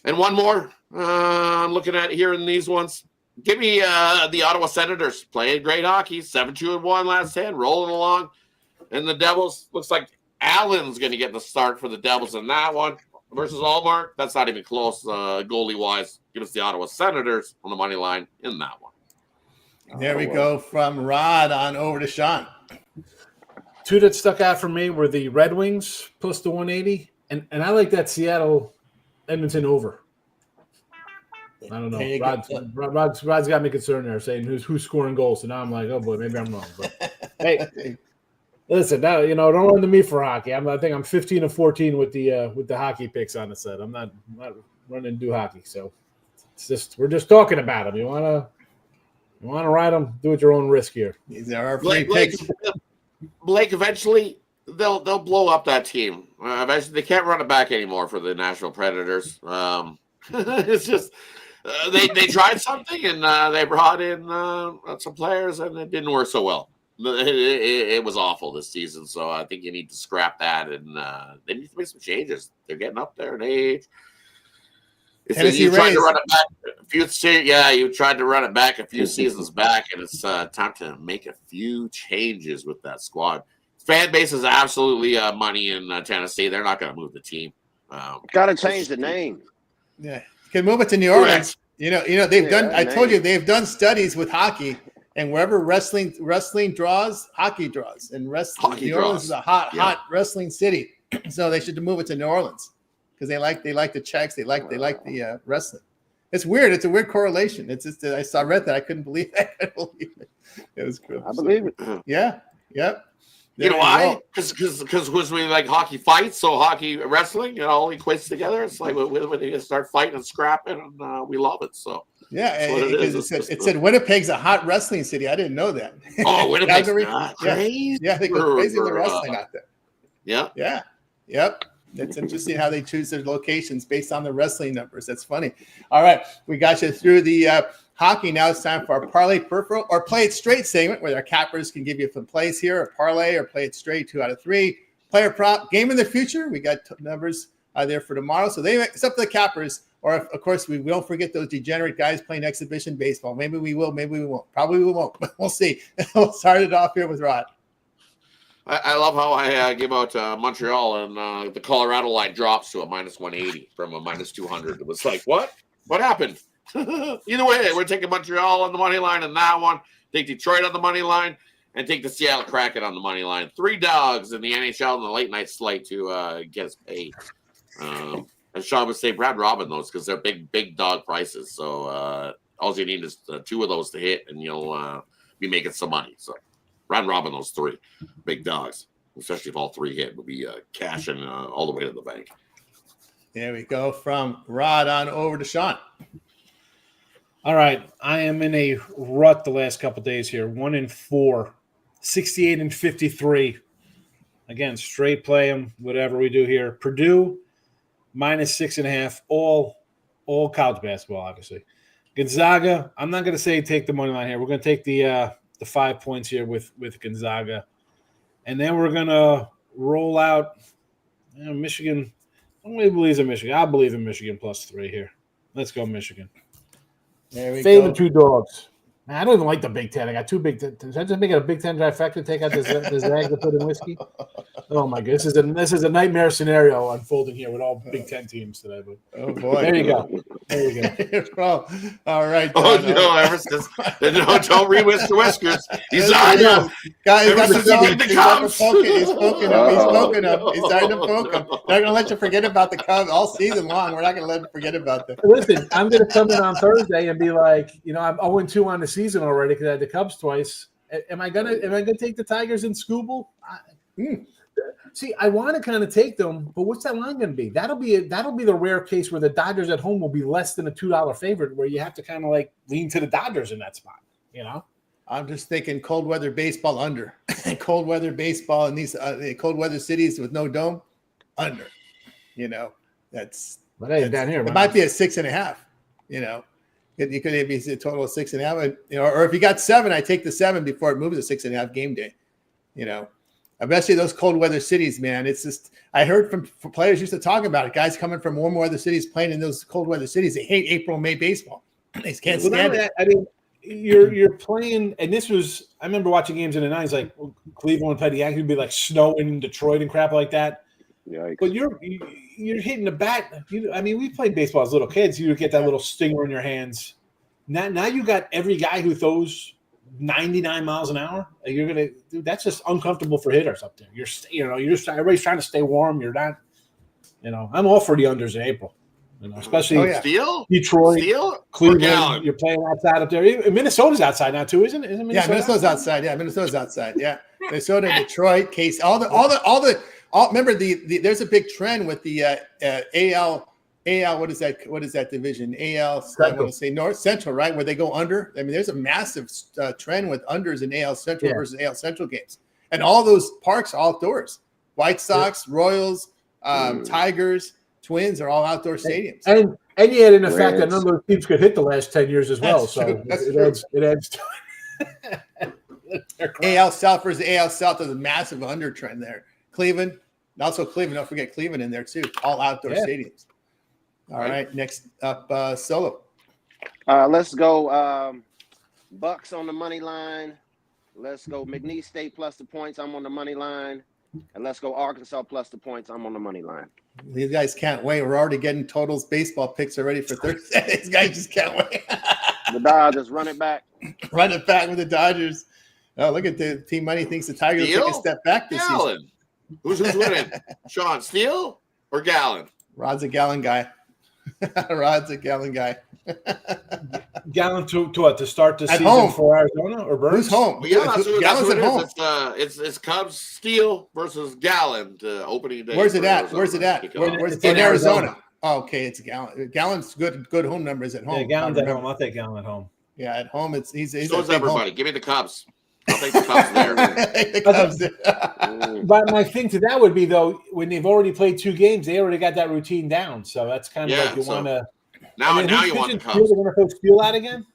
And one more I'm looking at here in these ones. Give me the Ottawa Senators playing great hockey, 7-2-1 last 10, rolling along. And the Devils, looks like Allen's going to get the start for the Devils in that one versus Allmark. That's not even close goalie-wise. Give us the Ottawa Senators on the money line in that one. There we go from Rod on over to Sean. 2 that stuck out for me were the Red Wings plus the 180, and I like that Seattle Edmonton over. I don't know. Rod's got me concerned there, saying who's scoring goals. So now I'm like, oh boy, maybe I'm wrong. But hey, listen, now don't run to me for hockey. I think I'm 15-14 with the hockey picks on the set. I'm not running to do hockey. So we're just talking about them. You wanna ride them? Do at your own risk here. These are our free picks. Blake, eventually they'll blow up that team. Eventually, they can't run it back anymore for the Nashville Predators. It's just. They tried something and they brought in some players and it didn't work so well. It was awful this season, so I think you need to scrap that and they need to make some changes. They're getting up there in age. You tried to run it back you tried to run it back a few seasons back, and it's time to make a few changes with that squad. Fan base is absolutely money in Tennessee. They're not going to move the team. Got to change the name. Yeah. Can move it to New Orleans. You know they've done. I told you they've done studies with hockey, and wherever wrestling draws, hockey draws, and wrestling. New Orleans is a hot wrestling city, so they should move it to New Orleans because they like the checks, they like the wrestling. It's weird. It's a weird correlation. It's just I read that I couldn't believe it. It was cool. I believe it. Yeah. Yep. You know why? Because we like hockey fights, so hockey wrestling, all equates together. It's like when they start fighting and scrapping, and we love it. So yeah, it said Winnipeg's a hot wrestling city. I didn't know that. Oh, Winnipeg's crazy. Yeah, they go crazy with the wrestling out there. Yeah. Yep. It's interesting how they choose their locations based on the wrestling numbers. That's funny. All right, we got you through the hockey. Now it's time for our parlay peripheral or play it straight segment where our cappers can give you some plays here, a parlay or play it straight 2 out of 3. Player prop game in the future. We got numbers there for tomorrow. So it's up to the cappers. Or of course, we don't forget those degenerate guys playing exhibition baseball. Maybe we will, maybe we won't. Probably we won't, but we'll see. We'll start it off here with Rod. I love how I give out Montreal and the Colorado line drops to a minus 180 from a minus 200. It was like, what? What happened? Either way, we're taking Montreal on the money line and that one. Take Detroit on the money line and take the Seattle Kraken on the money line. 3 dogs in the NHL in the late night slate to get us paid. And Sean would say Brad Robin those because they're big dog prices. So all you need is 2 of those to hit and you'll be making some money. So Brad Robin those 3 big dogs, especially if all 3 hit, will be cashing all the way to the bank. There we go from Rod on over to Sean. All right, I am in a rut the last couple of days here. 1-4, 68-53. Again, straight play them, whatever we do here. Purdue minus 6.5. All college basketball, obviously. Gonzaga. I'm not going to say take the money line here. We're going to take the 5 points here with Gonzaga, and then we're going to roll out Michigan. Nobody believes in Michigan. I believe in Michigan +3 here. Let's go Michigan. There we Favored go. 2 dogs. Man, I don't even like the Big Ten. I got 2 Big Ten. Should I just make it a Big Ten trifecta? Take out this Zag to put in whiskey. Oh my God, this is a nightmare scenario unfolding here with all Big Ten teams today. But Oh boy. there you go. There you go. Well, all right. Oh Don. no, ever since don't re-whisk the whiskers. He's on you. Guys, Ever since you beat the Cubs. He's poking him. He's starting to poke him. They're going to let you forget about the Cubs all season long. We're not going to let you forget about them. Listen, I'm going to come in on Thursday and be like, I'm 0-2 on the season already because I had the Cubs twice. Am I gonna take the Tigers in Scoobble? See, I want to kind of take them, but what's that line going to be? That'll be the rare case where the Dodgers at home will be less than a $2 favorite, where you have to kind of like lean to the Dodgers in that spot. I'm just thinking cold weather baseball under. Cold weather baseball in these cold weather cities with no dome under. That's. But hey, down here, it might be a 6.5. You could be a total of 6.5. Or if you got 7, I take the 7 before it moves to 6.5 game day. Especially those cold weather cities, man. It's just I heard from players used to talk about it. Guys coming from warm weather cities playing in those cold weather cities, they hate April, May baseball. They can't stand it. I mean, you're playing, and this was I remember watching games in the 90s, like Cleveland would play the Yankees, would be like snow in Detroit and crap like that. Yikes. But you're hitting the bat. We played baseball as little kids. You would get that little stinger in your hands. Now you got every guy who throws 99 miles an hour. That's just uncomfortable for hitters up there. Everybody's trying to stay warm. You're not. I'm all for the unders in April. Especially Steel, Detroit, Steel, Cleveland. You're playing outside up there. Minnesota's outside now too, isn't it? Yeah, Minnesota's outside. Yeah, Minnesota's outside. Yeah, Minnesota, Detroit, Case, all the. Remember there's a big trend with the AL. What is that division? AL. I want to say North Central, right? Where they go under. I mean, there's a massive trend with unders in AL Central versus AL Central games, and all those parks are outdoors. White Sox, Royals, Tigers, Twins are all outdoor stadiums. And you add in the fact that none of those teams could hit the last 10 years as well. It adds to AL South versus AL South is a massive under trend there. Cleveland, also Cleveland. Don't forget Cleveland in there too. All outdoor stadiums. All right. Next up, Solo. Let's go Bucks on the money line. Let's go McNeese State plus the points. I'm on the money line. And let's go Arkansas plus the points. I'm on the money line. These guys can't wait. We're already getting totals baseball picks already for Thursday. These guys just can't wait. The Dodgers run it back. Run it back with the Dodgers. Oh, look at the Team Money thinks the Tigers will take a step back this season. Who's winning? Sean, Steele or Gallon? Rod's a Gallon guy. Rod's a Gallon guy. Gallon to what? To start the season home for Arizona or Burns? Who's home? Well, yeah, that's Gallon's what at home. It's Cubs Steele versus Gallon opening day. Where's it at? Where's it at? It's in Arizona. Oh, okay, it's Gallon. Gallon's good home numbers at home. Yeah, Gallon's at home. I'll take Gallon at home. Yeah, at home he's so everybody. Home. Give me the Cubs. I'll take the Cubs there. The Cubs there. But my thing to that would be, though, when they've already played 2 games, they already got that routine down. So that's kind of like you want to. Now you want the Cubs. They're going to throw Steele out again?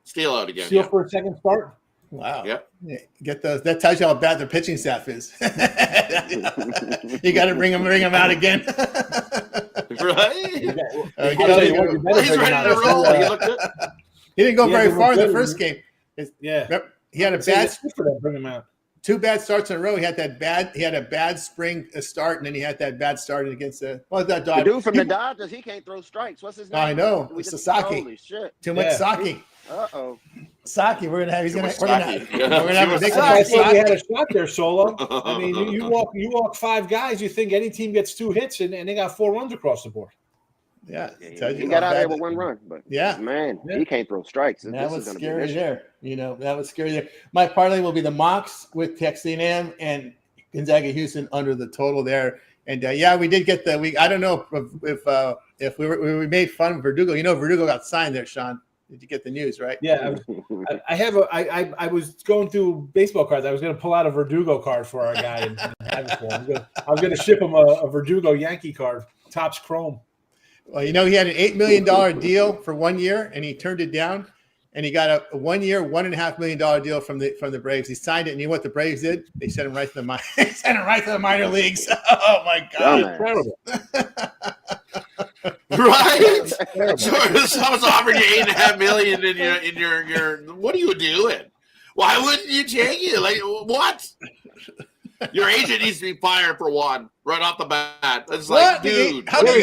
Steele out again. Steele for a second start? Wow. Yep. Yeah. Get those. That tells you how bad their pitching staff is. You got to bring them out again. Right? He's ready to roll. He didn't go very far in the first game. Yeah. He had a bad. Bring him out. 2 bad starts in a row. He had a bad spring start, and then he had that bad start against the dude from the Dodgers. He can't throw strikes. What's his name? I know. It's Sasaki. Holy shit. Too much Saki. Uh-oh. Saki, we're gonna have a big I thought we had a shot there, Solo. I mean, you walk 5 guys, you think any team gets 2 hits, and they got 4 runs across the board. Yeah, he got out there with 1 run, but he can't throw strikes. That was scary there. That was scary there. My parlay will be the Mocs with Texas A&M and Gonzaga Houston under the total there. And we did get I don't know if we made fun of Verdugo. Verdugo got signed there, Sean. Did you get the news, right? Yeah, I was going through baseball cards. I was going to pull out a Verdugo card for our guy and have it for him. I was going to ship him a Verdugo Yankee card, Topps Chrome. Well, you know, he had an $8 million deal for 1 year, and he turned it down. And he got a 1 year, $1.5 million deal from the Braves. He signed it, and you know what the Braves did? They sent him right to the minor leagues. Oh my God! Terrible. Right? Someone's offering you $8.5 million in your. What are you doing? Why wouldn't you take it? Like what? Your agent needs to be fired for one right off the bat. It's like, dude, how did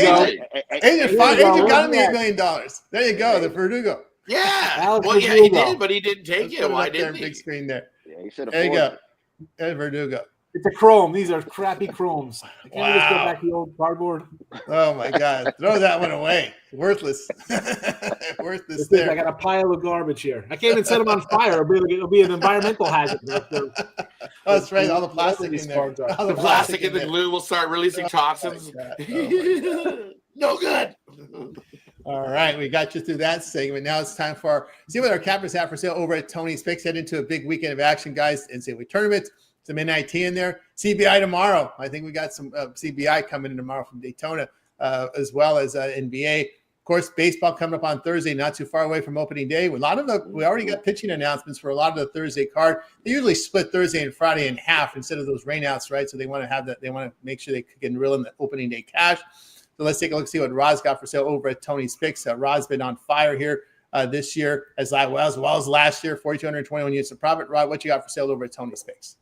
agent got him $8 million? There you go, the Verdugo. Yeah, well, yeah, he did, but he didn't take it. Why didn't he? Big screen there. Yeah, he should have. There you go, Ed Verdugo. It's a chrome. These are crappy chromes. Can't we just go back to the old cardboard? Oh my God! Throw that one away. Worthless. Worthless. I got a pile of garbage here. I can't even set them on fire. It'll be an environmental hazard. Oh, that's right. All the plastic in there. All the plastic and the glue will start releasing toxins. No good. All right, we got you through that segment. Now it's time for see what our cappers have for sale over at Tony's Picks. Head into a big weekend of action, guys. NCAA tournament, some NIT in there. CBI tomorrow. I think we got some CBI coming in tomorrow from Daytona, as well as NBA. Of course, baseball coming up on Thursday, not too far away from opening day. We already got pitching announcements for a lot of the Thursday card. They usually split Thursday and Friday in half instead of those rainouts, right? So they want to have that. They want to make sure they can reel in the opening day cash. So let's take a look and see what Rod's got for sale over at Tony's Picks. Rod's been on fire here this year as well as last year, 4,221 units of profit. Rod, what you got for sale over at Tony's Picks?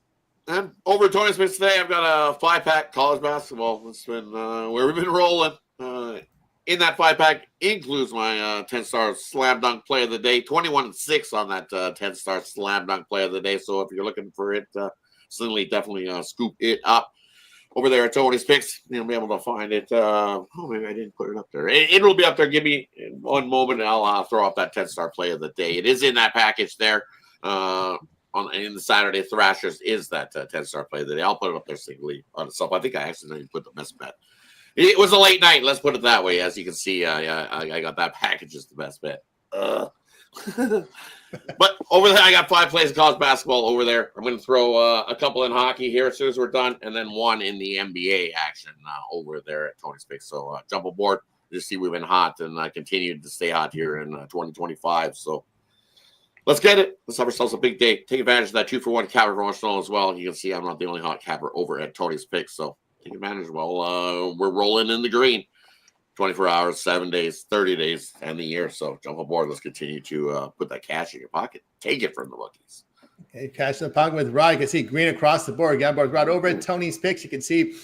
And over at Tony's Picks today, I've got a 5-pack college basketball. It's been where we've been rolling. In that 5-pack includes my 10-star slam dunk play of the day, 21-6 on that 10-star slam dunk play of the day. So if you're looking for it, certainly definitely scoop it up. Over there at Tony's Picks, you'll be able to find it. Maybe I didn't put it up there. It will be up there. Give me one moment, and I'll throw up that 10-star play of the day. It is in that package there. In the Saturday Thrashers is that 10-star play of the day. I'll put it up there singly on itself. I think I accidentally put the best bet. It was a late night. Let's put it that way. As you can see, I got that package as the best bet. But over there, I got 5 plays of college basketball over there. I'm going to throw a couple in hockey here as soon as we're done, and then one in the NBA action over there at Tony's Picks. So jump aboard. You see, we've been hot and continued to stay hot here in 2025. So let's get it. Let's have ourselves a big day. Take advantage of that 2-for-1 capper promotional as well. You can see I'm not the only hot capper over at Tony's Picks. So take advantage. Well, we're rolling in the green. 24 hours, 7 days, 30 days, and the year. So jump aboard. Let's continue to put that cash in your pocket. Take it from the rookies. Okay, cash in the pocket with Rod. You can see green across the board. Get on board Rod over at Tony's Picks. You can see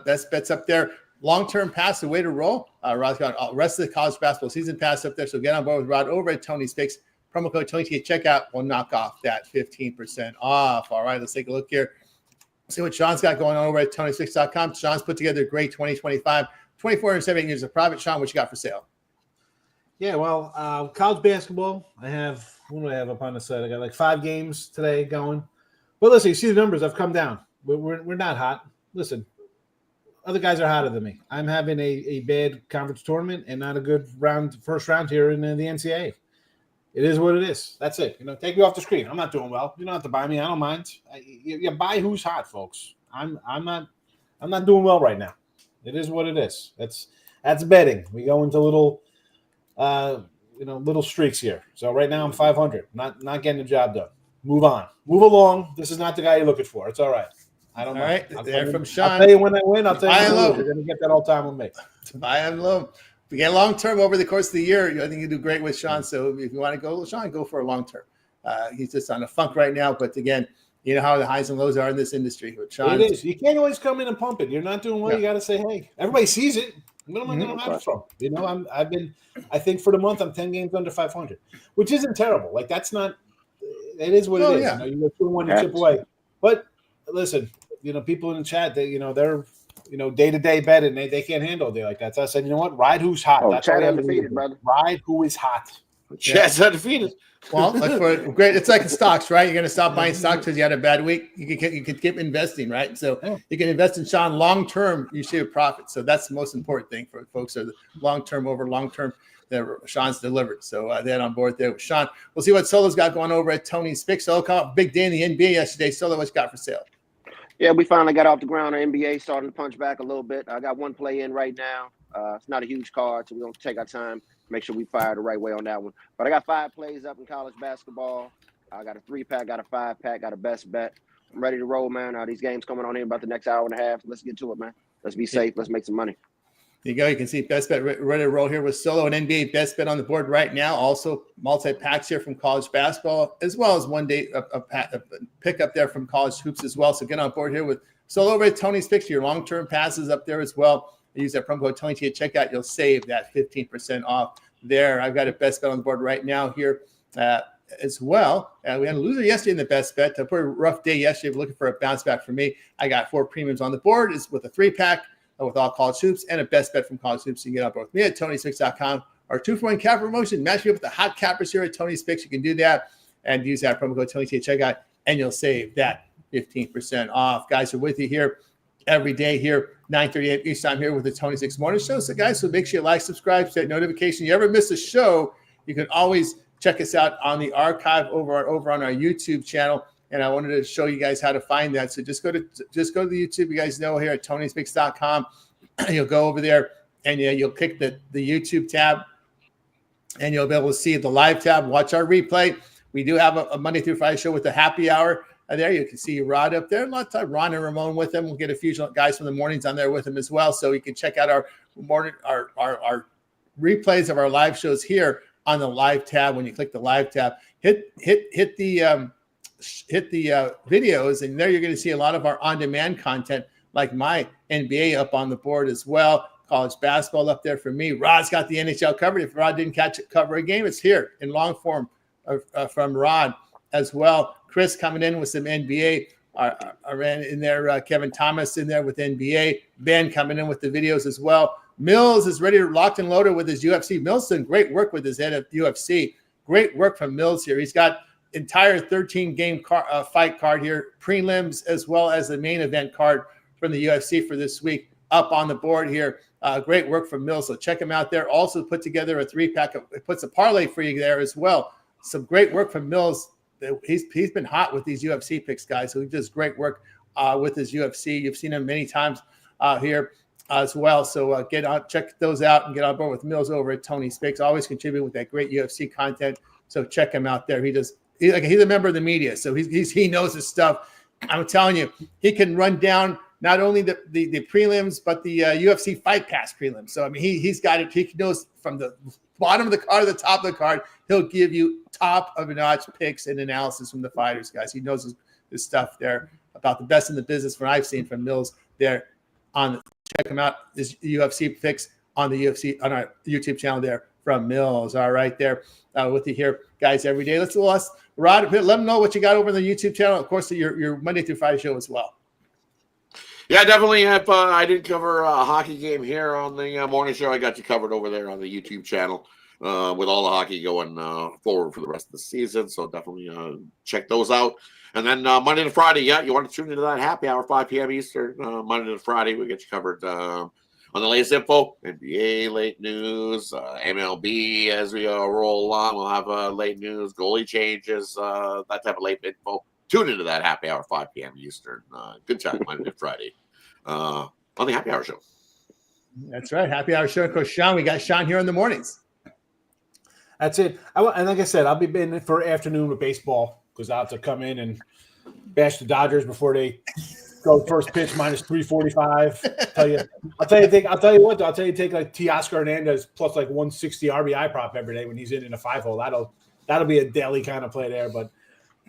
best bets up there. Long-term pass, the way to roll. Rod's got all the rest of the college basketball season pass up there. So get on board with Rod over at Tony's Picks. Promo code Tony to get checkout will knock off that 15% off. All right, let's take a look here. See what Sean's got going on over at Tony'sPicks.com. Sean's put together a great 2025. 2,478 years of profit. Sean, what you got for sale? Yeah, well, college basketball, what do I have up on the site? I got like 5 games today going. But listen, you see the numbers. I've come down. We're not hot. Listen, other guys are hotter than me. I'm having a bad conference tournament and not a good first round here in the NCAA. It is what it is. That's it. Take me off the screen. I'm not doing well. You don't have to buy me. I don't mind. You buy who's hot, folks. I'm not doing well right now. It is what it is. That's betting. We go into little streaks here. So right now I'm 500. Not getting the job done. Move on. Move along. This is not the guy you're looking for. It's all right. I don't know. All right. There from Sean. I'll tell you when I win. I'll tell you when I lose. You're going to get that all time with me. Buy and low. If you get long term over the course of the year, I think you do great with Sean. So if you want to go with Sean, go for a long term. He's just on a funk right now. But again, you know how the highs and lows are in this industry. With Sean, it is. You can't always come in and pump it. You're not doing well. Yeah. You got to say, hey, everybody sees it. What am I going to have it from? I think for the month, I'm 10 games under 500, which isn't terrible. Like that's not. It is what it is. Yeah. You go 2-1, you chip away. But listen, people in the chat, they're day-to-day betting. They can't handle a day like that. So I said, you know what? Ride who's hot. That's chat undefeated, brother. Ride who is hot. Chat's undefeated. Well, great. It's like in stocks, right? You're going to stop buying stocks because you had a bad week. You can keep investing, right? So you can invest in Sean long term. You see a profit. So that's the most important thing for folks. Are the long term over long term that Sean's delivered. So they're on board there with Sean. We'll see what Solo's got going over at Tony's Picks. Solo come up big day in the NBA yesterday. Solo, what you got for sale? Yeah, we finally got off the ground on NBA, starting to punch back a little bit. I got one play in right now. It's not a huge card, so we're going to take our time, make sure we fire the right way on that one. But I got 5 plays up in college basketball. I got a 3-pack, got a 5-pack, got a best bet. I'm ready to roll, man. These games coming on here about the next hour and a half. Let's get to it, man. Let's be safe. Let's make some money. There you go. You can see best bet ready to roll here with Solo and NBA best bet on the board right now. Also multi-packs here from college basketball, as well as one day a pick up there from college hoops as well. So get on board here with Solo over at Tony's Picks. Your long-term passes up there as well. Use that promo code Tony T at checkout. You'll save that 15% off there. I've got a best bet on the board right now here as well. We had a loser yesterday in the best bet. A pretty rough day yesterday. We're looking for a bounce back for me. I got 4 premiums on the board. It's with a 3-pack. With all college hoops and a best bet from college hoops. You can get on board with me at TonySpicks.com. Our 2-for-1 cap promotion. Match me up with the hot cappers here at Tony's Picks. You can do that and use that promo code Tony T at checkout, and you'll save that 15% off. Guys are with you here every day here, 9:30 East time here with the Tony's Picks Morning Show. So guys, so make sure you like, subscribe, set notification. You ever miss a show, you can always check us out on the archive over on our YouTube channel. And I wanted to show you guys how to find that. So just go to the YouTube. You guys know here at Tony'sPicks.com. You'll go over there and you'll click the YouTube tab, and you'll be able to see the live tab. Watch our replay. We do have a Monday through Friday show with the happy hour. There you can see Rod up there. A lot of time, Ron and Ramon with him. We'll get a few guys from the mornings on there with him as well. So you can check out our replays of our live shows here on the live tab. When you click the live tab, hit the videos, and there you're going to see a lot of our on-demand content, like my NBA up on the board as well. College basketball up there for me. Rod's got the NHL covered. If Rod didn't cover a game, it's here in long form from Rod as well. Chris coming in with some NBA. In there, Kevin Thomas in there with NBA. Ben coming in with the videos as well. Mills is ready to locked and loaded with his UFC. Mills done great work with his head of UFC. Great work from Mills here. He's got entire 13-game fight card here, prelims as well as the main event card from the UFC for this week up on the board here. Great work from Mills, so check him out there. Also put together a 3-pack. It puts a parlay for you there as well. Some great work from Mills. He's been hot with these UFC picks, guys, so he does great work with his UFC. You've seen him many times here as well. So check those out and get on board with Mills over at Tony's Picks. Always contribute with that great UFC content, so check him out there. He's a member of the media, so he knows his stuff. I'm telling you, he can run down not only the prelims, but the UFC Fight Pass prelims. So, I mean, he's got it. He knows from the bottom of the card to the top of the card. He'll give you top-of-the-notch picks and analysis from the fighters, guys. He knows his stuff there about the best in the business from I've seen from Mills there. Check him out, his UFC picks on our YouTube channel there from Mills. All right, there with you here, guys, every day. Let's Rod, let them know what you got over on the YouTube channel. Of course, your Monday through Friday show as well. Yeah, definitely. If I didn't cover a hockey game here on the morning show, I got you covered over there on the YouTube channel with all the hockey going forward for the rest of the season. So definitely check those out. And then Monday to Friday, you want to tune into that happy hour, 5 p.m. Eastern. Monday to Friday, we get you covered on the latest info, NBA late news, MLB as we roll along. We'll have late news, goalie changes, that type of late info. Tune into that happy hour, 5 p.m. Eastern. Good time, Monday to Friday on the happy hour show. That's right, happy hour show. Of course, Sean, we got Sean here in the mornings. That's it. And like I said, I'll be in for afternoon with baseball because I'll have to come in and bash the Dodgers before they go first pitch minus 345. I'll tell you, take like Teoscar Hernandez plus like 160 RBI prop every day when he's in a 5-hole. That'll be a daily kind of play there, but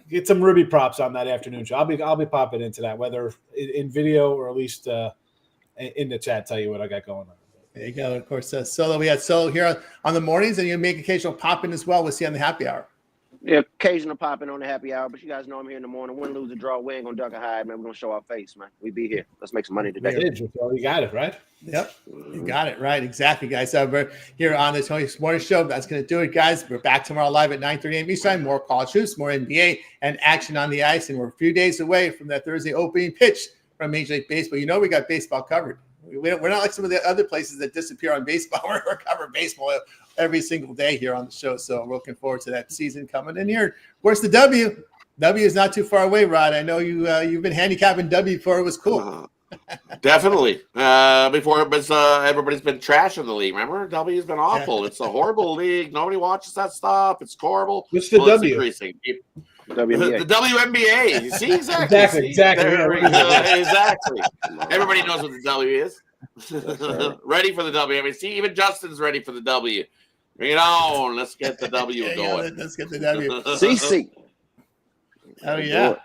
get some Ruby props on that afternoon show. I'll be popping into that, whether in video or at least in the chat. Tell you what I got going on. There you go. Of course, Solo. We had Solo here on the mornings, and you make occasional pop in as well. We'll see you on the happy hour. Yeah, occasional popping on the happy hour, but you guys know I'm here in the morning. Win, lose, or draw, we ain't gonna duck or hide, man. We're gonna show our face, man. We be here. Let's make some money today. You got it, right? Yep, you got it right. Exactly, guys. So we're here on the Tony's Morning Show. That's gonna do it, guys. We're back tomorrow live at 9:30 a.m. Eastern. More college hoops, more NBA, and action on the ice. And we're a few days away from that Thursday opening pitch from Major League Baseball. You know we got baseball covered. We're not like some of the other places that disappear on baseball. We're covering baseball every single day here on the show. So we're looking forward to that season coming in here. Of course, the W is not too far away, Rod. I know you've been handicapping W before it was cool. Definitely. Before it was everybody's been trashing the league. Remember, W's been awful. It's a horrible league. Nobody watches that stuff. It's horrible. What's the It's W? increasing. WNBA. The WNBA. You see, exactly. Exactly. There we go. Yeah. Exactly. Everybody knows what the W is. right. Ready for the W. I mean, see, even Justin's ready for the W. Bring it on. Let's get the W going. Let's get the W. CC. Oh yeah,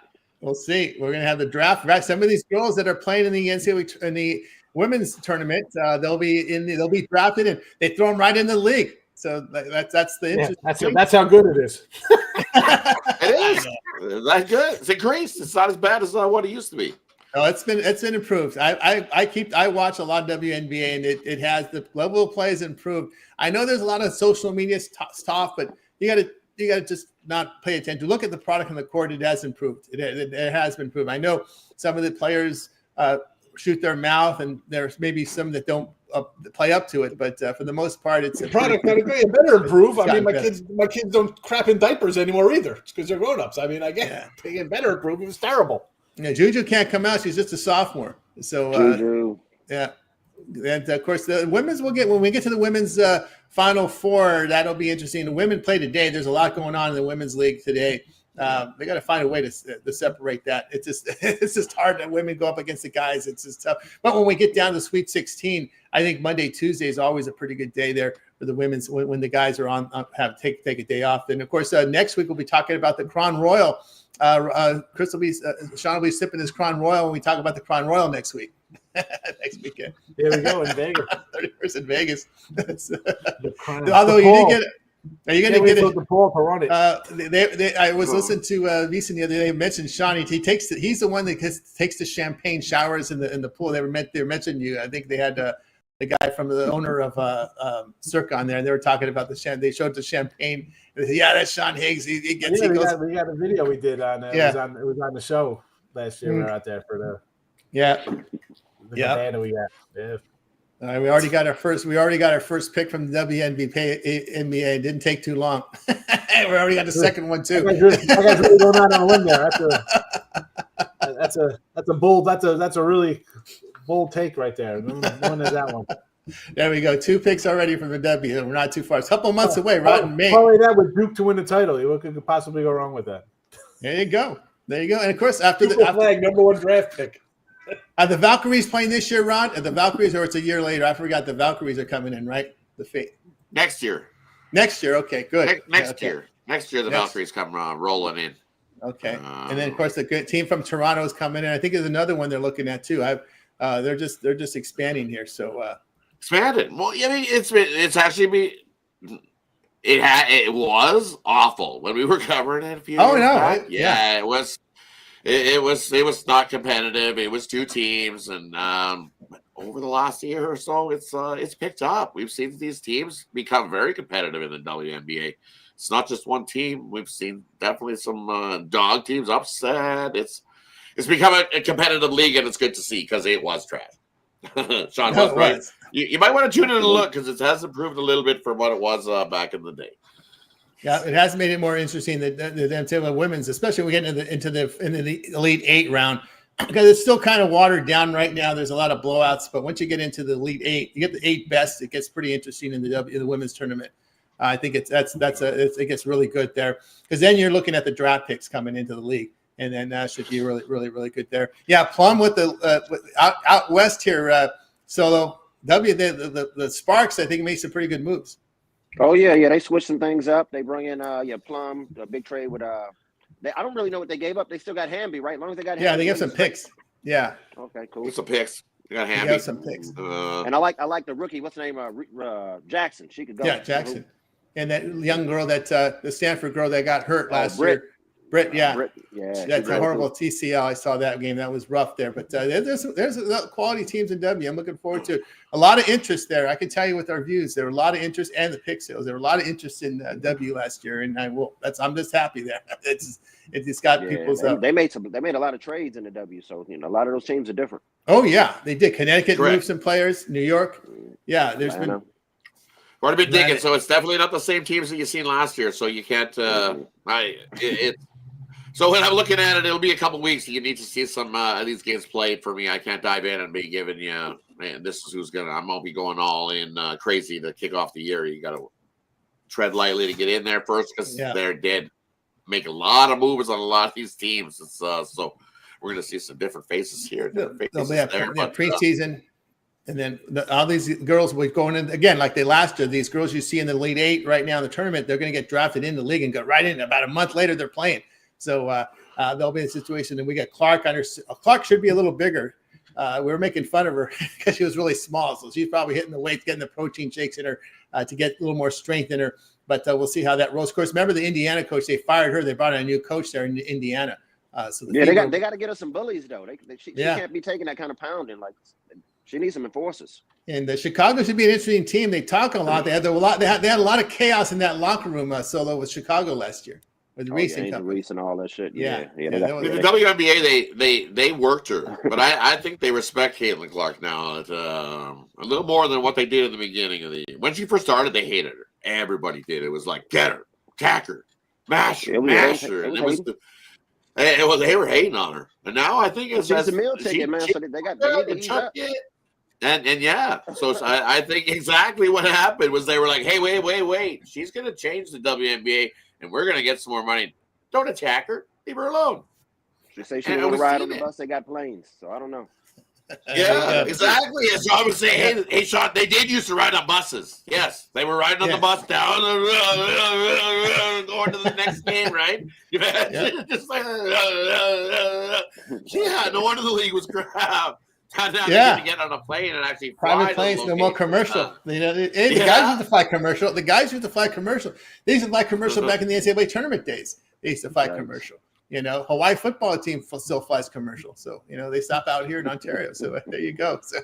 we'll see. We're gonna have the draft. Right, some of these girls that are playing in the NCAA in the women's tournament, they'll be drafted and they throw them right in the league. So that's the interest. That's how good it is. It is. That's good. It's increased. It's not as bad as what it used to be. No, it's been improved. I watch a lot of WNBA and it has the level of play has improved. I know there's a lot of social media stuff, but you got to just not pay attention. Look at the product on the court. It has improved. It has been improved. I know some of the players shoot their mouth, and there's maybe some that don't play up to it. But for the most part, it's the product got to better improve. I mean, my better. kids don't crap in diapers anymore either. It's because they're grown-ups. I mean, I get they get better improve. It was terrible. Yeah, Juju can't come out. She's just a sophomore. So Juju. yeah. And of course, the women's will get when we get to the women's Final Four. That'll be interesting. The women play today. There's a lot going on in the women's league today. They got to find a way to separate that. It's just hard that women go up against the guys. It's just tough. But when we get down to Sweet 16, I think Monday, Tuesday is always a pretty good day there for the women's when the guys are on take a day off. And of course, next week we'll be talking about the Crown Royal. Sean will be sipping his Crown Royal when we talk about the Crown Royal next week. Next weekend. There we go in Vegas. 31st in Vegas. Although you didn't get it. Are you going to get it? The Paul to run it. I was listening to VC the other day. Mentioned Shawnee. He's the one that takes the champagne showers in the pool. They mentioned you. I think they had the guy from the owner of Cirque on there, and they were talking about the champagne. They showed the champagne. Yeah, that's Sean Higgs. He we got a video we did on it. Yeah. It was on the show last year. We were out there for the yeah. We got. Yeah. We already got our first pick from the WNBA. It didn't take too long. We already got the second one too. I got really going out on a limb there. That's a bold. That's a really bold take right there. One is that one. There we go. 2 picks already from the W. We're not too far. It's a couple months away, right in May. Probably that with Duke to win the title. What could possibly go wrong with that? There you go. And of course, after flag, number 1 draft pick. Are the Valkyries playing this year, Ron? Are the Valkyries, or it's a year later? I forgot the Valkyries are coming in, right? The Fate. Next year. Next year. Okay, good. Next year. Next year, the Valkyries come rolling in. Okay. And then, of course, the good team from Toronto is coming in. I think there's another one they're looking at, too. They're just expanding here. So expanded. Well, I mean, it was awful when we were covering it a few years back. Yeah, it was. It was not competitive. It was 2 teams, and over the last year or so, it's picked up. We've seen these teams become very competitive in the WNBA. It's not just one team. We've seen definitely some dog teams upset. It's become a competitive league, and it's good to see because it was trash. Sean was right. You might want to tune in and look because it has improved a little bit from what it was back in the day. Yeah, it has made it more interesting than the women's, especially when we get into the Elite 8 round, because it's still kind of watered down right now. There's a lot of blowouts, but once you get into the Elite 8, you get the 8 best. It gets pretty interesting in the women's tournament. I think it gets really good there because then you're looking at the draft picks coming into the league, and then that should be really, really, really good there. Yeah, Plum with out west here, Solo the Sparks. I think made some pretty good moves. Oh yeah, they switched some things up. They bring in Plum, a big trade with I don't really know what they gave up. They still got Hamby, right? As long as they got Hamby. Yeah, they got some picks. Yeah. Okay, cool. With some picks. They got Hamby. They got some picks. And I like the rookie. What's the name? Jackson. She could go. Yeah, Jackson. And that young girl the Stanford girl that got hurt last year. Britt, yeah. That's a horrible TCL. I saw that game. That was rough there. But there's quality teams in W. I'm looking forward to a lot of interest there. I can tell you with our views, there were a lot of interest and the pick sales. There were a lot of interest in W last year, and I'm just happy there. It's got people's. They made a lot of trades in the W, so a lot of those teams are different. Oh yeah, they did. Connecticut moved some players. New York, yeah. There's been. What I've been digging, so it's definitely not the same teams that you seen last year. So you can't. So when I'm looking at it, it'll be a couple weeks. You need to see some of these games played for me. I can't dive in and be giving you, man, this is who's gonna. I'm gonna be going all in crazy to kick off the year. You got to tread lightly to get in there first because they're dead. Make a lot of moves on a lot of these teams. It's so we're gonna see some different faces here. Different faces preseason. And then all these girls will go in again, like they last year. These girls you see in the Elite Eight right now in the tournament, they're going to get drafted in the league and go right in. About a month later, they're playing. So they'll be in a situation. And we got Clark under. Clark should be a little bigger. We were making fun of her because she was really small. So she's probably hitting the weights, getting the protein shakes in her to get a little more strength in her. But we'll see how that rolls. Of course, remember the Indiana coach? They fired her. They brought in a new coach there in Indiana. So they got to get us some bullies though. She can't be taking that kind of pounding. Like she needs some enforcers. And Chicago should be an interesting team. They talk a lot. They had a lot. They had a lot of chaos in that locker room solo with Chicago last year with Reese and all that shit. The WNBA they worked her, but I think they respect Caitlin Clark now a little more than what they did in the beginning of the year. When she first started, they hated her. Everybody did. It was like get her, attack her, mash her, mash her. They were hating on her, and now I think it's a meal ticket, man. So they got and so I think exactly what happened was they were like, hey, wait, she's going to change the WNBA, and we're going to get some more money. Don't attack her, leave her alone. She say she want to ride on the bus. They got planes, so I don't know. Yeah, exactly. As Sean would say, hey, Sean, they did used to ride on buses. Yes, they were riding on the bus down going to the next game, right? Just like, no wonder the league was crap. Now they get to get on a plane and actually fly. Private planes, no more commercial. The guys used to fly commercial. The guys used to fly commercial. They used to fly commercial back in the NCAA tournament days. They used to fly commercial. Hawaii football team still flies commercial. So, they stop out here in Ontario. So there you go. So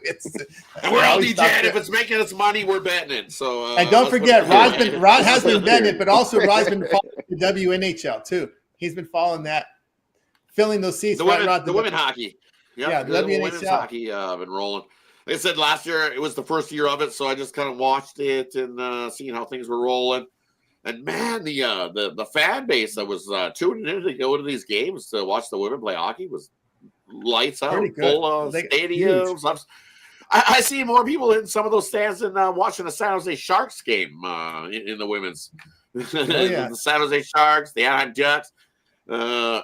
and we're all DJing. If it's making us money, we're betting it. So and don't forget, Rod has been betting it, but also Rod's been following the WNHL too. He's been following that, filling those seats. The women hockey. Yep, the women's hockey been rolling. Like I said, last year it was the first year of it, so I just kind of watched it and seeing how things were rolling. And man, the fan base that was tuning in to go to these games to watch the women play hockey was lights out, full stadiums. I see more people in some of those stands than watching the San Jose Sharks game in the women's. The San Jose Sharks, the Anaheim Ducks.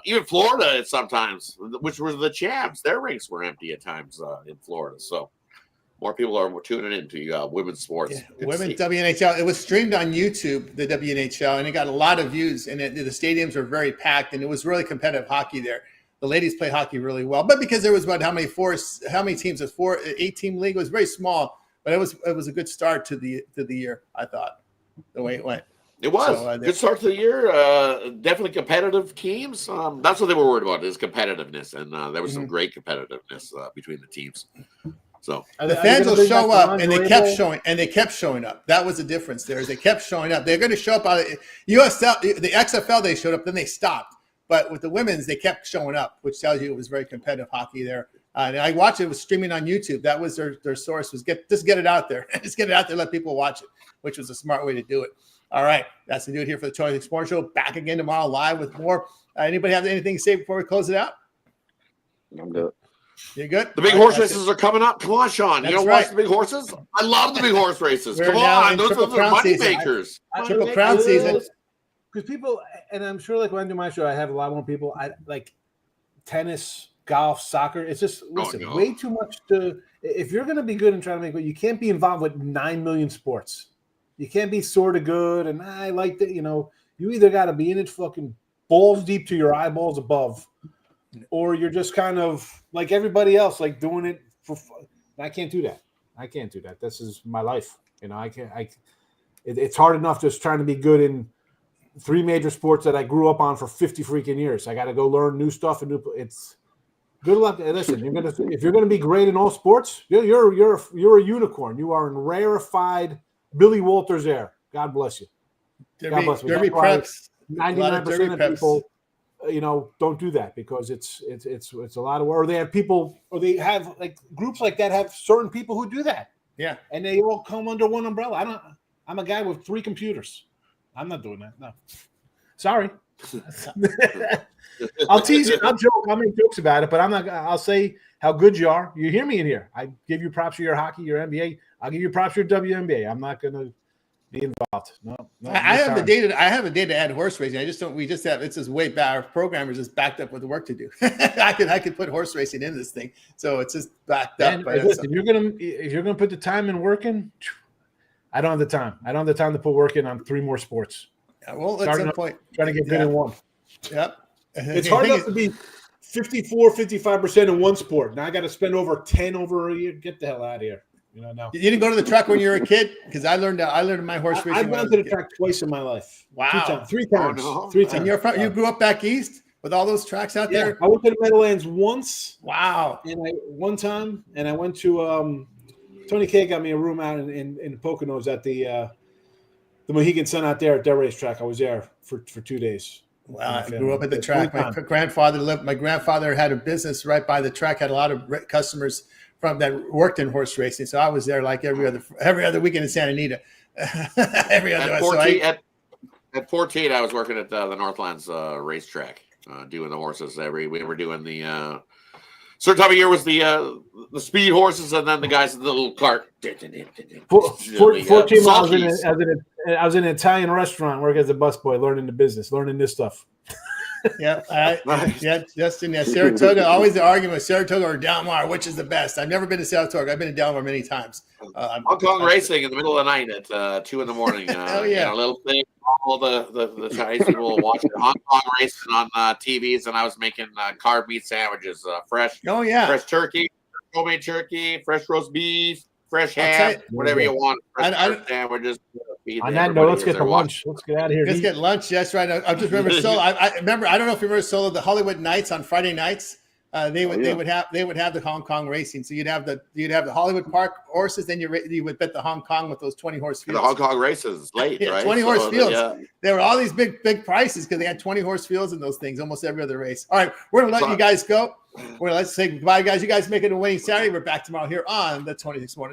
Even Florida sometimes, which were the champs, their rinks were empty at times in Florida. So more people are tuning into women's sports. Women's WNHL. It was streamed on YouTube, the WNHL, and it got a lot of views. And the stadiums were very packed, and it was really competitive hockey there. The ladies play hockey really well, but because there was how many teams? It was 8-team league. It was very small, but it was a good start to the year. I thought the way it went. It was good start to the year. Definitely competitive teams. That's what they were worried about is competitiveness, and there was some great competitiveness between the teams. So the fans will show up, and they kept showing up. That was the difference. They kept showing up. They're going to show up out of USL, the XFL. They showed up, then they stopped. But with the women's, they kept showing up, which tells you it was very competitive hockey there. And I watched it. It was streaming on YouTube. That was their source. Was get it out there. Just get it out there. Let people watch it, which was a smart way to do it. All right, that's to do it here for the Tony Sports Show. Back again tomorrow live with more. Anybody have anything to say before we close it out? I'm good. You good? The big horse races are coming up. Come on, Sean. You watch the big horses? I love the big horse races. Come on. Those are money makers. Triple Crown season. Because people, and I'm sure like when I do my show, I have a lot more people. I like tennis, golf, soccer. It's just, way too much if you're going to be good and trying to make it, you can't be involved with 9 million sports. You can't be sort of good, and I like that. You either got to be in it fucking balls deep to your eyeballs above, or you're just kind of like everybody else, like doing it for fun. I can't do that. This is my life. I can't. It's hard enough just trying to be good in 3 major sports that I grew up on for 50 freaking years. I got to go learn new stuff and it's good luck. Listen, if you're gonna be great in all sports, you're a unicorn. You are in rarefied Billy Walters air. God bless you. God bless you. Derby preps. 99% of people, don't do that because it's a lot of work. Or they have people, or they have like groups like that have certain people who do that. Yeah, and they all come under one umbrella. I'm a guy with 3 computers. I'm not doing that. No, sorry. I'll tease you. I'll joke. I'll make jokes about it, but I'm not. I'll say how good you are. You hear me in here. I give you props for your hockey, your NBA. I'll give you props for your WNBA. I'm not going to be involved. No. I have the data. I have the data to add horse racing. I just don't. We just have. It's just way back. Our programmers just backed up with the work to do. I could put horse racing in this thing, so it's just backed up. And listen, if you're gonna put the time in working, I don't have the time. I don't have the time to put work in on 3 more sports. Yeah, well, at some point, trying to get good in one. Yep. It's hard enough to be 55% in one sport. Now I got to spend over 10 over a year. Get the hell out of here. No. You didn't go to the track when you were a kid? Because I learned my horse racing. I've gone to the track twice in my life. Wow. 3 times. Oh, no. 3 times. And you grew up back east with all those tracks out there? I went to the Meadowlands once. Wow. And I went to Tony K got me a room out in Poconos at the Mohegan Sun out there at their racetrack. I was there for 2 days. Wow, I grew up at the track. My grandfather had a business right by the track, had a lot of customers from that worked in horse racing. So I was there like every other weekend in Santa Anita. At 14, I was working at the Northlands racetrack, doing the horses. We were doing the certain time of year was the speed horses, and then the guys in the little cart. 14, I was in an Italian restaurant working as a busboy, learning the business, learning this stuff. Justin. Yeah, Saratoga. Always the argument: Saratoga or Del Mar, which is the best? I've never been to Saratoga. I've been to Del Mar many times. Hong Kong racing in the middle of the night at 2 a.m. Hell yeah! A little thing. All the Chinese people watching Hong Kong racing on TVs, and I was making carved meat sandwiches, fresh. Oh yeah, fresh turkey, homemade turkey, fresh roast beef, fresh ham, whatever you want. Fresh sandwiches. On that note, let's get to lunch. Let's get out of here. Let's get lunch. Yes, right. I just remember Solo. I remember. I don't know if you remember Solo. The Hollywood Nights on Friday nights. They would have the Hong Kong racing. So you'd have the Hollywood Park horses. Then you would bet the Hong Kong with those 20 horse fields. The Hong Kong races late, right? 20 horse fields. Yeah. There were all these big prices because they had 20 horse fields in those things almost every other race. All right, we're gonna let you guys go. Let's say goodbye, guys. You guys make it a winning Saturday. We're back tomorrow here on the 26 Morning Show.